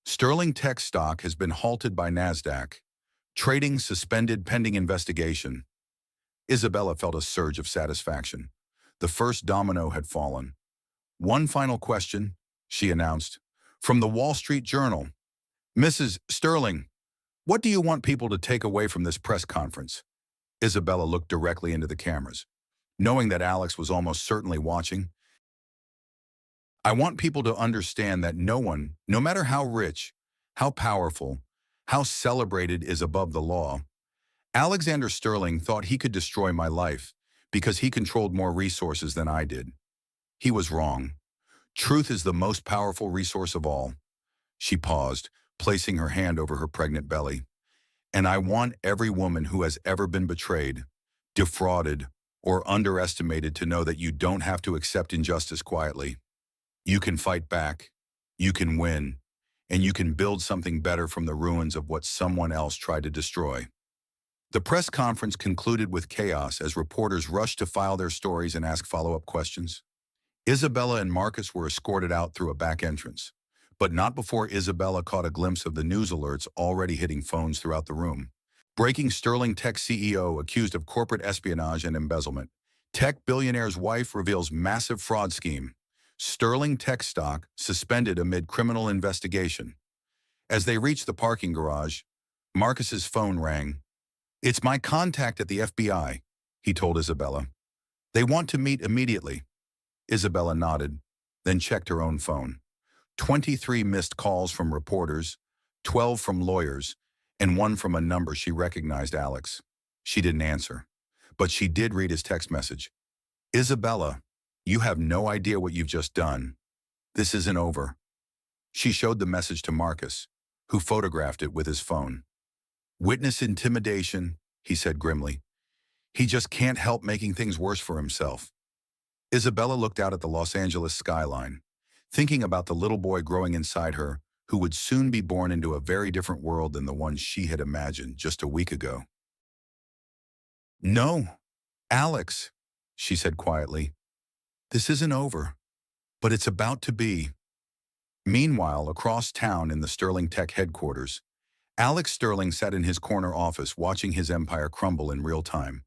Sterling Tech stock has been halted by NASDAQ. Trading suspended pending investigation. Isabella felt a surge of satisfaction. The first domino had fallen. One final question, she announced, from the Wall Street Journal. Mrs. Sterling, what do you want people to take away from this press conference? Isabella looked directly into the cameras. Knowing that Alex was almost certainly watching, I want people to understand that no one, no matter how rich, how powerful, how celebrated, is above the law. Alexander Sterling thought he could destroy my life because he controlled more resources than I did. He was wrong. Truth is the most powerful resource of all. She paused, placing her hand over her pregnant belly. And I want every woman who has ever been betrayed, defrauded, or underestimated to know that you don't have to accept injustice quietly. You can fight back, you can win, and you can build something better from the ruins of what someone else tried to destroy. The press conference concluded with chaos as reporters rushed to file their stories and ask follow-up questions. Isabella and Marcus were escorted out through a back entrance, but not before Isabella caught a glimpse of the news alerts already hitting phones throughout the room. Breaking: Sterling Tech CEO accused of corporate espionage and embezzlement. Tech billionaire's wife reveals massive fraud scheme. Sterling Tech stock suspended amid criminal investigation. As they reached the parking garage, Marcus's phone rang. It's my contact at the FBI, he told Isabella. They want to meet immediately. Isabella nodded, then checked her own phone. 23 missed calls from reporters, 12 from lawyers, and 1 from a number she recognized: Alex. She didn't answer, but she did read his text message. Isabella, you have no idea what you've just done. This isn't over. She showed the message to Marcus, who photographed it with his phone. Witness intimidation, he said grimly. He just can't help making things worse for himself. Isabella looked out at the Los Angeles skyline, thinking about the little boy growing inside her who would soon be born into a very different world than the one she had imagined just a week ago. No, Alex, she said quietly. This isn't over, but it's about to be. Meanwhile, across town in the Sterling Tech headquarters, Alex Sterling sat in his corner office watching his empire crumble in real time.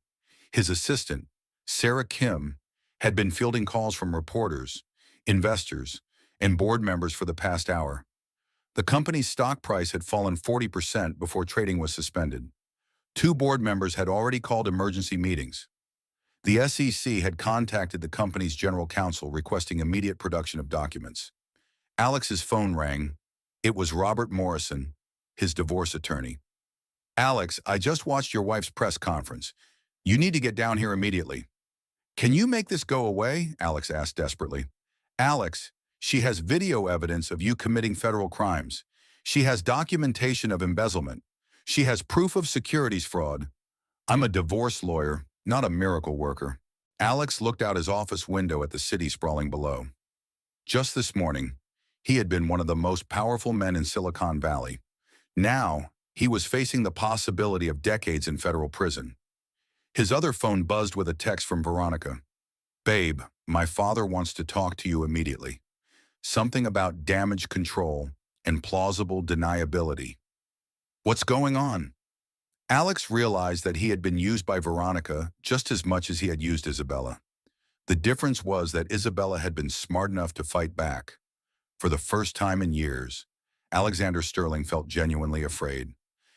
His assistant, Sarah Kim, had been fielding calls from reporters, investors, and board members for the past hour. The company's stock price had fallen 40% before trading was suspended. 2 board members had already called emergency meetings. The SEC had contacted the company's general counsel requesting immediate production of documents. Alex's phone rang. It was Robert Morrison, his divorce attorney. Alex, I just watched your wife's press conference. You need to get down here immediately. Can you make this go away? Alex asked desperately. Alex, she has video evidence of you committing federal crimes. She has documentation of embezzlement. She has proof of securities fraud. I'm a divorce lawyer, not a miracle worker. Alex looked out his office window at the city sprawling below. Just this morning, he had been one of the most powerful men in Silicon Valley. Now, he was facing the possibility of decades in federal prison. His other phone buzzed with a text from Veronica. Babe, my father wants to talk to you immediately. Something about damage control and plausible deniability. What's going on? Alex realized that he had been used by Veronica just as much as he had used Isabella. The difference was that Isabella had been smart enough to fight back. For the first time in years, Alexander Sterling felt genuinely afraid.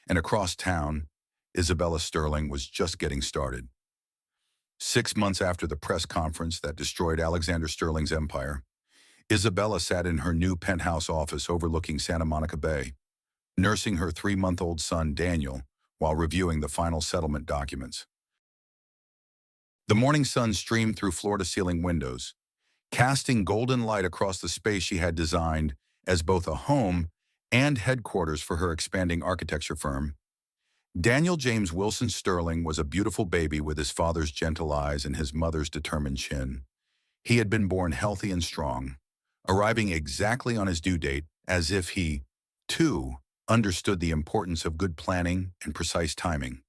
And across town, Isabella Sterling was just getting started. 6 months after the press conference that destroyed Alexander Sterling's empire, Isabella sat in her new penthouse office overlooking Santa Monica Bay, nursing her 3-month-old son, Daniel, while reviewing the final settlement documents. The morning sun streamed through floor-to-ceiling windows, casting golden light across the space she had designed as both a home and headquarters for her expanding architecture firm. Daniel James Wilson Sterling was a beautiful baby with his father's gentle eyes and his mother's determined chin. He had been born healthy and strong, arriving exactly on his due date as if he, too, understood the importance of good planning and precise timing.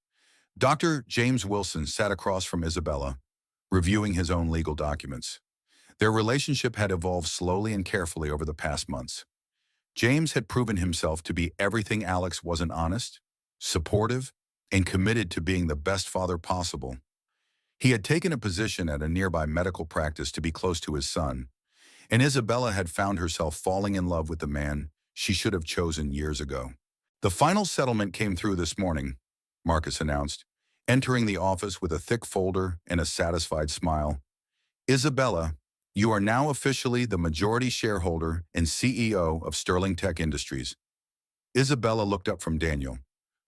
Dr. James Wilson sat across from Isabella, reviewing his own legal documents. Their relationship had evolved slowly and carefully over the past months. James had proven himself to be everything Alex wasn't: honest, supportive, and committed to being the best father possible. He had taken a position at a nearby medical practice to be close to his son, and Isabella had found herself falling in love with the man she should have chosen years ago. The final settlement came through this morning, Marcus announced, entering the office with a thick folder and a satisfied smile. Isabella, you are now officially the majority shareholder and CEO of Sterling Tech Industries. Isabella looked up from Daniel,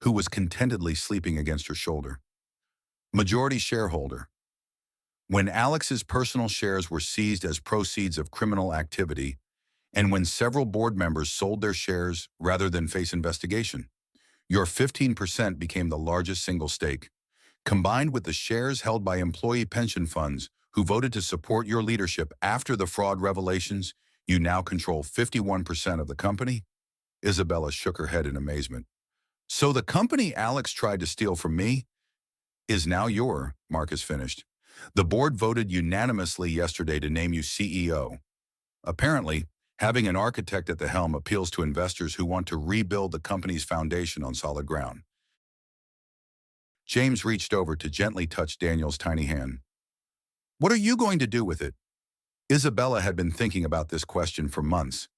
who was contentedly sleeping against her shoulder. Majority shareholder. When Alex's personal shares were seized as proceeds of criminal activity, and when several board members sold their shares rather than face investigation, your 15% became the largest single stake. Combined with the shares held by employee pension funds who voted to support your leadership after the fraud revelations, you now control 51% of the company? Isabella shook her head in amazement. So the company Alex tried to steal from me is now your, Marcus finished. The board voted unanimously yesterday to name you CEO. Apparently, having an architect at the helm appeals to investors who want to rebuild the company's foundation on solid ground. James reached over to gently touch Daniel's tiny hand. What are you going to do with it? Isabella had been thinking about this question for months.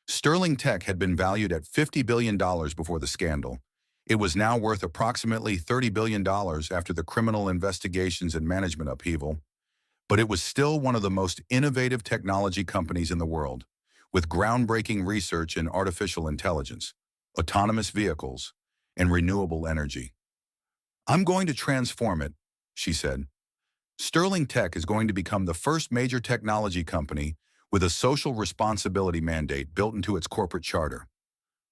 Sterling Tech had been valued at $50 billion before the scandal. It was now worth approximately $30 billion after the criminal investigations and management upheaval. But it was still one of the most innovative technology companies in the world, with groundbreaking research in artificial intelligence, autonomous vehicles, and renewable energy. I'm going to transform it, she said. Sterling Tech is going to become the first major technology company with a social responsibility mandate built into its corporate charter.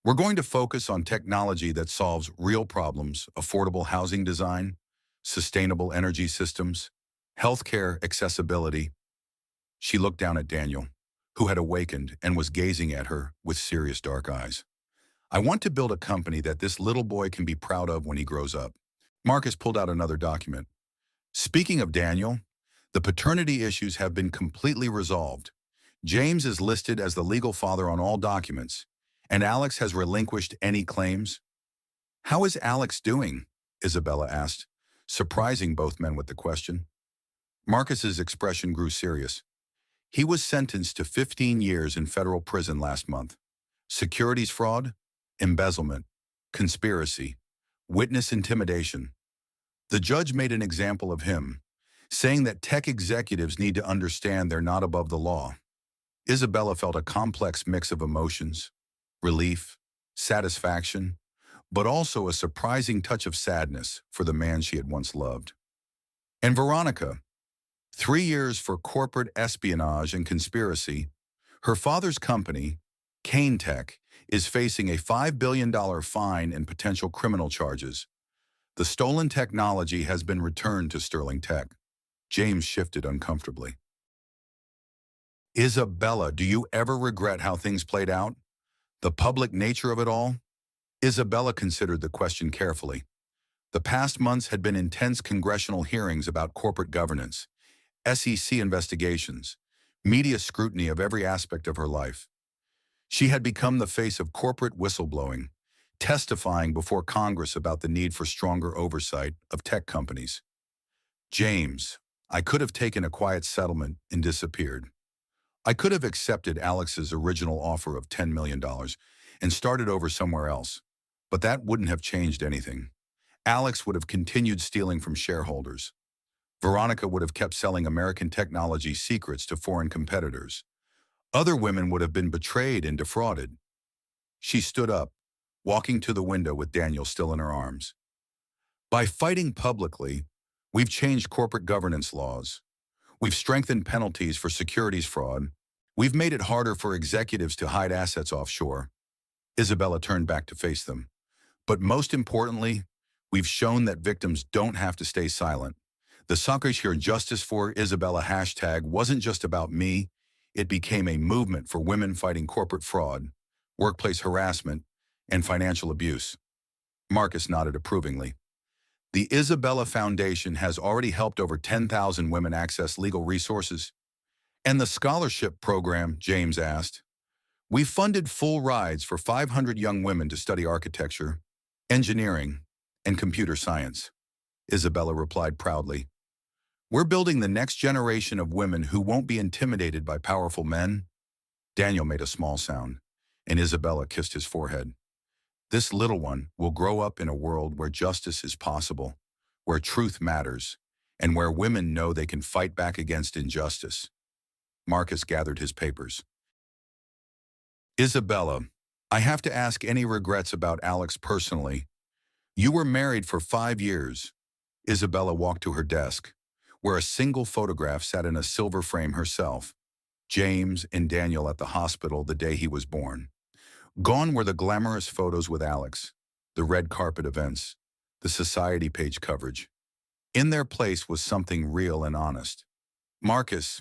We're going to focus on technology that solves real problems: affordable housing design, sustainable energy systems, healthcare accessibility. She looked down at Daniel, who had awakened and was gazing at her with serious dark eyes. I want to build a company that this little boy can be proud of when he grows up. Marcus pulled out another document. Speaking of Daniel, the paternity issues have been completely resolved. James is listed as the legal father on all documents, and Alex has relinquished any claims. How is Alex doing? Isabella asked, surprising both men with the question. Marcus's expression grew serious. He was sentenced to 15 years in federal prison last month. Securities fraud, embezzlement, conspiracy, witness intimidation. The judge made an example of him, saying that tech executives need to understand they're not above the law. Isabella felt a complex mix of emotions: relief, satisfaction, but also a surprising touch of sadness for the man she had once loved. And Veronica, 3 years for corporate espionage and conspiracy. Her father's company, Kane Tech, is facing a $5 billion fine and potential criminal charges. The stolen technology has been returned to Sterling Tech. James shifted uncomfortably. Isabella, do you ever regret how things played out? The public nature of it all? Isabella considered the question carefully. The past months had been intense congressional hearings about corporate governance, SEC investigations, media scrutiny of every aspect of her life. She had become the face of corporate whistleblowing, testifying before Congress about the need for stronger oversight of tech companies. James, I could have taken a quiet settlement and disappeared. I could have accepted Alex's original offer of $10 million and started over somewhere else, but that wouldn't have changed anything. Alex would have continued stealing from shareholders. Veronica would have kept selling American technology secrets to foreign competitors. Other women would have been betrayed and defrauded. She stood up, walking to the window with Daniel still in her arms. By fighting publicly, We've changed corporate governance laws. We've strengthened penalties for securities fraud. We've made it harder for executives to hide assets offshore. Isabella turned back to face them. But most importantly, we've shown that victims don't have to stay silent. The Suckers Here Justice for Isabella hashtag wasn't just about me. It became a movement for women fighting corporate fraud, workplace harassment, and financial abuse. Marcus nodded approvingly. The Isabella Foundation has already helped over 10,000 women access legal resources. And the scholarship program, James asked. We funded full rides for 500 young women to study architecture, engineering, and computer science. Isabella replied proudly. We're building the next generation of women who won't be intimidated by powerful men. Daniel made a small sound, and Isabella kissed his forehead. This little one will grow up in a world where justice is possible, where truth matters, and where women know they can fight back against injustice. Marcus gathered his papers. Isabella, I have to ask any regrets about Alex personally. You were married for 5 years. Isabella walked to her desk, where a single photograph sat in a silver frame herself. James and Daniel at the hospital the day he was born. Gone were the glamorous photos with Alex, the red carpet events, the society page coverage. In their place was something real and honest. Marcus,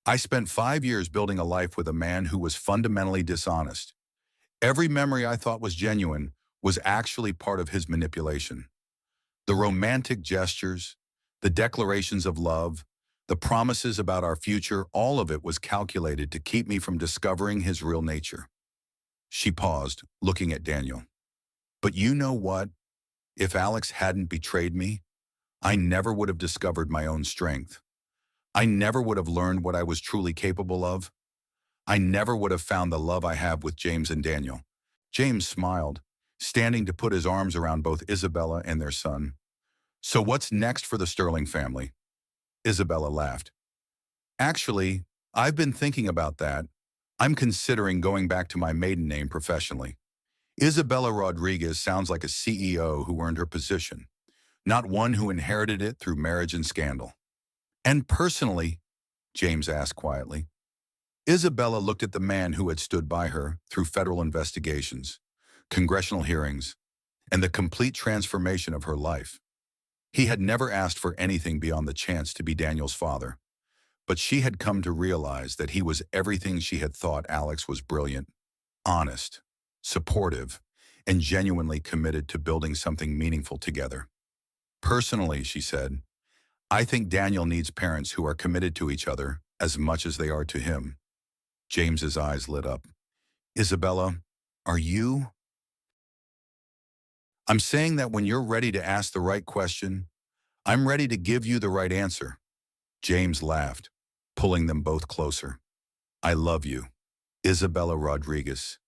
I spent 5 years building a life with a man who was fundamentally dishonest. Every memory I thought was genuine was actually part of his manipulation. The romantic gestures, the declarations of love, the promises about our future, all of it was calculated to keep me from discovering his real nature. She paused, looking at Daniel. But you know what? If Alex hadn't betrayed me, I never would have discovered my own strength. I never would have learned what I was truly capable of. I never would have found the love I have with James and Daniel. James smiled, standing to put his arms around both Isabella and their son. So what's next for the Sterling family? Isabella laughed. Actually, I've been thinking about that. I'm considering going back to my maiden name professionally. Isabella Rodriguez sounds like a CEO who earned her position, not one who inherited it through marriage and scandal. And personally, James asked quietly. Isabella looked at the man who had stood by her through federal investigations, congressional hearings, and the complete transformation of her life. He had never asked for anything beyond the chance to be Daniel's father, but she had come to realize that he was everything she had thought. Alex was brilliant, honest, supportive, and genuinely committed to building something meaningful together. Personally, she said, I think Daniel needs parents who are committed to each other as much as they are to him. James's eyes lit up. Isabella, are you? I'm saying that when you're ready to ask the right question, I'm ready to give you the right answer. James laughed, pulling them both closer. I love you, Isabella Rodriguez.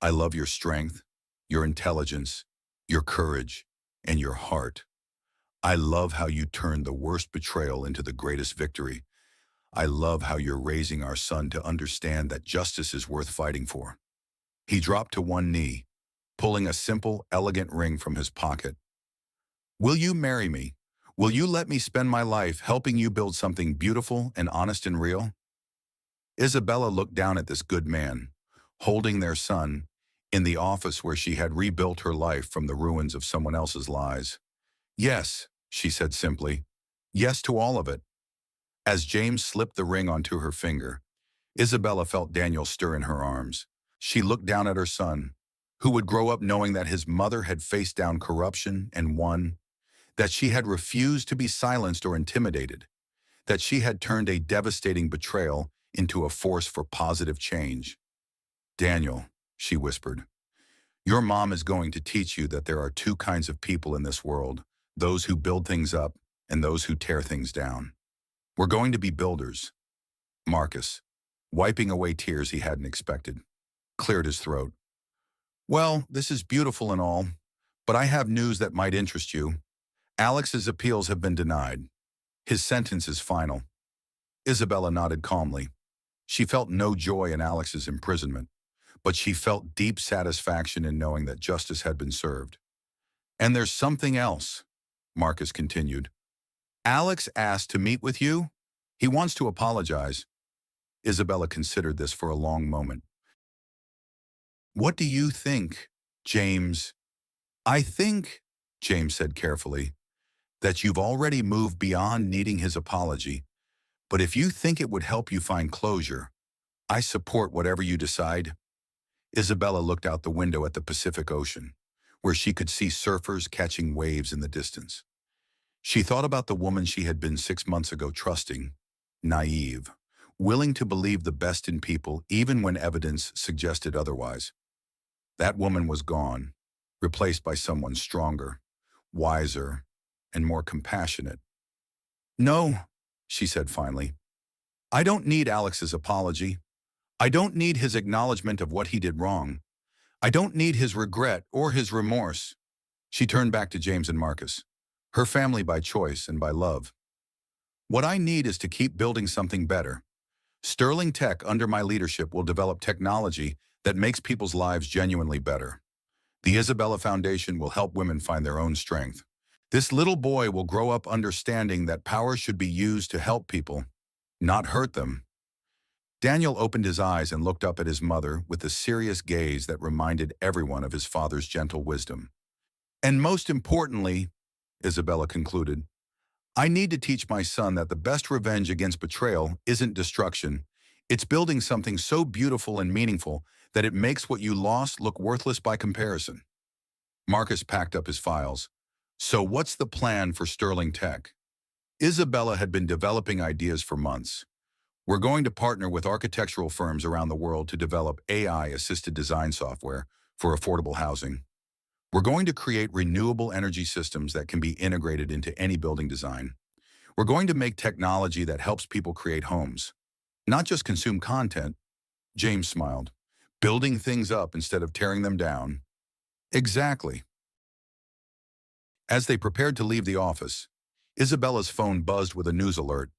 I love your strength, your intelligence, your courage, and your heart. I love how you turned the worst betrayal into the greatest victory. I love how you're raising our son to understand that justice is worth fighting for. He dropped to one knee, pulling a simple, elegant ring from his pocket. Will you marry me? Will you let me spend my life helping you build something beautiful and honest and real? Isabella looked down at this good man, holding their son, in the office where she had rebuilt her life from the ruins of someone else's lies. Yes, she said simply. Yes to all of it. As James slipped the ring onto her finger, Isabella felt Daniel stir in her arms. She looked down at her son, who would grow up knowing that his mother had faced down corruption and won, that she had refused to be silenced or intimidated, that she had turned a devastating betrayal into a force for positive change. Daniel, she whispered, your mom is going to teach you that there are two kinds of people in this world, those who build things up and those who tear things down. We're going to be builders. Marcus, wiping away tears he hadn't expected, cleared his throat. Well, this is beautiful and all, but I have news that might interest you. Alex's appeals have been denied. His sentence is final. Isabella nodded calmly. She felt no joy in Alex's imprisonment, but she felt deep satisfaction in knowing that justice had been served. And there's something else, Marcus continued. Alex asked to meet with you? He wants to apologize. Isabella considered this for a long moment. What do you think, James? I think, James said carefully, that you've already moved beyond needing his apology. But if you think it would help you find closure, I support whatever you decide. Isabella looked out the window at the Pacific Ocean, where she could see surfers catching waves in the distance. She thought about the woman she had been 6 months ago, trusting, naive, willing to believe the best in people even when evidence suggested otherwise. That woman was gone, replaced by someone stronger, wiser, and more compassionate. No, she said finally. I don't need Alex's apology. I don't need his acknowledgement of what he did wrong. I don't need his regret or his remorse. She turned back to James and Marcus, her family by choice and by love. What I need is to keep building something better. Sterling Tech, under my leadership, will develop technology that makes people's lives genuinely better. The Isabella Foundation will help women find their own strength. This little boy will grow up understanding that power should be used to help people, not hurt them. Daniel opened his eyes and looked up at his mother with a serious gaze that reminded everyone of his father's gentle wisdom. And most importantly, Isabella concluded, I need to teach my son that the best revenge against betrayal isn't destruction. It's building something so beautiful and meaningful that it makes what you lost look worthless by comparison. Marcus packed up his files. So what's the plan for Sterling Tech? Isabella had been developing ideas for months. We're going to partner with architectural firms around the world to develop AI-assisted design software for affordable housing. We're going to create renewable energy systems that can be integrated into any building design. We're going to make technology that helps people create homes, not just consume content. James smiled. Building things up instead of tearing them down. Exactly. As they prepared to leave the office, Isabella's phone buzzed with a news alert.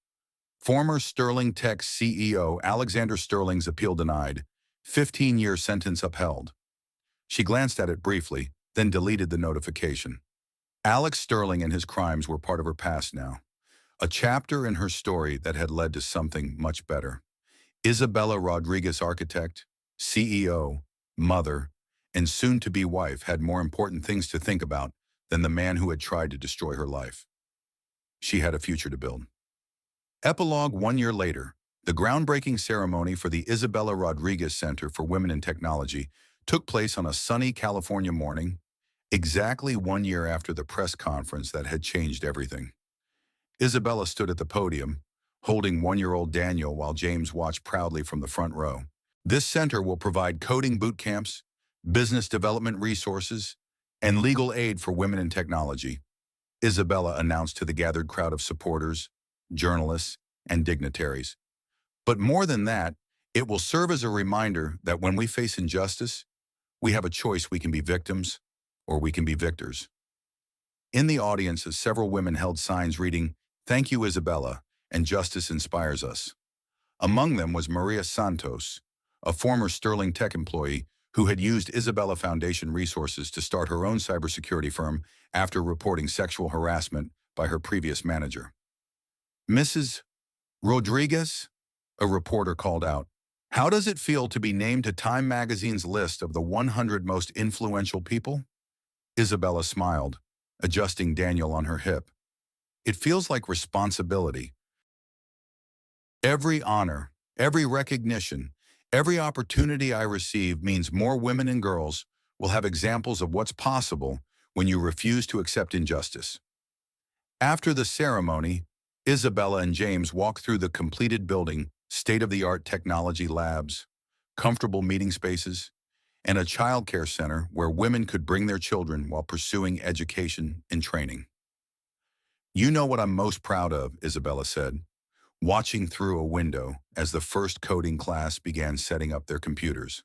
Former Sterling Tech CEO Alexander Sterling's appeal denied. 15-year sentence upheld. She glanced at it briefly, then deleted the notification. Alex Sterling and his crimes were part of her past now. A chapter in her story that had led to something much better. Isabella Rodriguez, architect, CEO, mother, and soon-to-be wife, had more important things to think about than the man who had tried to destroy her life. She had a future to build. Epilogue: 1 year later, the groundbreaking ceremony for the Isabella Rodriguez Center for Women in Technology took place on a sunny California morning, exactly 1 year after the press conference that had changed everything. Isabella stood at the podium, holding 1-year-old Daniel while James watched proudly from the front row. This center will provide coding boot camps, business development resources, and legal aid for women in technology, Isabella announced to the gathered crowd of supporters, journalists, and dignitaries. But more than that, it will serve as a reminder that when we face injustice, we have a choice. We can be victims or we can be victors. In the audience, several women held signs reading, "Thank you, Isabella," and "Justice inspires us." Among them was Maria Santos, a former Sterling Tech employee who had used Isabella Foundation resources to start her own cybersecurity firm after reporting sexual harassment by her previous manager. "Mrs. Rodriguez?" a reporter called out. "How does it feel to be named to Time magazine's list of the 100 most influential people?" Isabella smiled, adjusting Daniel on her hip. "It feels like responsibility. Every honor, every recognition, every opportunity I receive means more women and girls will have examples of what's possible when you refuse to accept injustice." After the ceremony, Isabella and James walked through the completed building, state-of-the-art technology labs, comfortable meeting spaces, and a childcare center where women could bring their children while pursuing education and training. "You know what I'm most proud of," Isabella said, watching through a window as the first coding class began setting up their computers.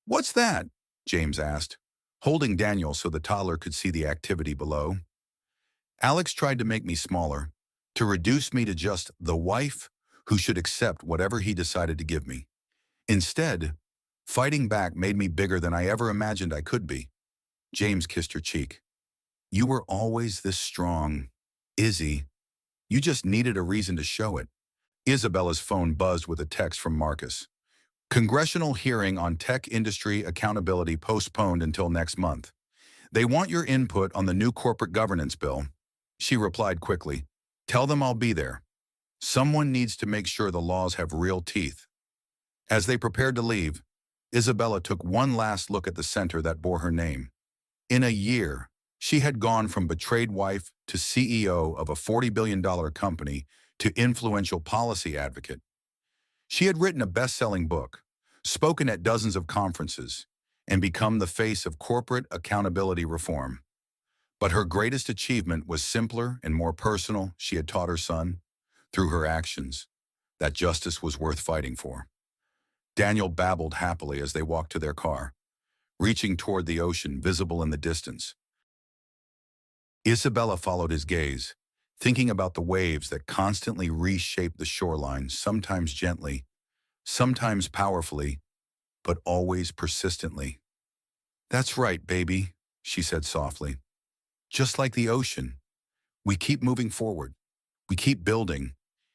"What's that?" James asked, holding Daniel so the toddler could see the activity below. "Alex tried to make me smaller, to reduce me to just the wife who should accept whatever he decided to give me. Instead, fighting back made me bigger than I ever imagined I could be." James kissed her cheek. "You were always this strong, Izzy." You just needed a reason to show it. Isabella's phone buzzed with a text from Marcus. Congressional hearing on tech industry accountability postponed until next month. They want your input on the new corporate governance bill. She replied quickly. Tell them I'll be there. Someone needs to make sure the laws have real teeth. As they prepared to leave, Isabella took one last look at the center that bore her name. In a year, she had gone from betrayed wife to CEO of a $40 billion company to influential policy advocate. She had written a best-selling book, spoken at dozens of conferences, and become the face of corporate accountability reform. But her greatest achievement was simpler and more personal. She had taught her son, through her actions, that justice was worth fighting for. Daniel babbled happily as they walked to their car, reaching toward the ocean visible in the distance. Isabella followed his gaze, thinking about the waves that constantly reshaped the shoreline, sometimes gently, sometimes powerfully, but always persistently. That's right, baby, she said softly. Just like the ocean, we keep moving forward, we keep building,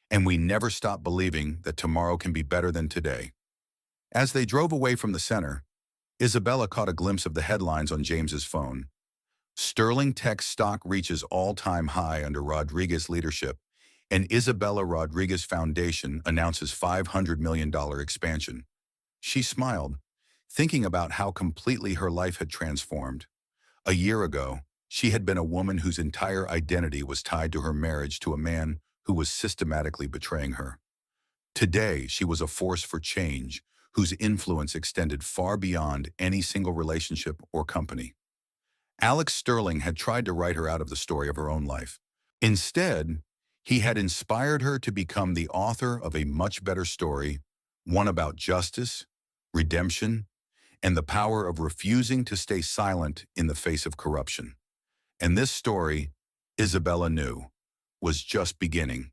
and we never stop believing that tomorrow can be better than today. As they drove away from the center, Isabella caught a glimpse of the headlines on James's phone. Sterling Tech stock reaches all-time high under Rodriguez leadership, and Isabella Rodriguez Foundation announces $500 million expansion. She smiled, thinking about how completely her life had transformed. A year ago, she had been a woman whose entire identity was tied to her marriage to a man who was systematically betraying her. Today, she was a force for change, whose influence extended far beyond any single relationship or company. Alex Sterling had tried to write her out of the story of her own life. Instead, he had inspired her to become the author of a much better story, one about justice, redemption, and the power of refusing to stay silent in the face of corruption. And this story, Isabella knew, was just beginning.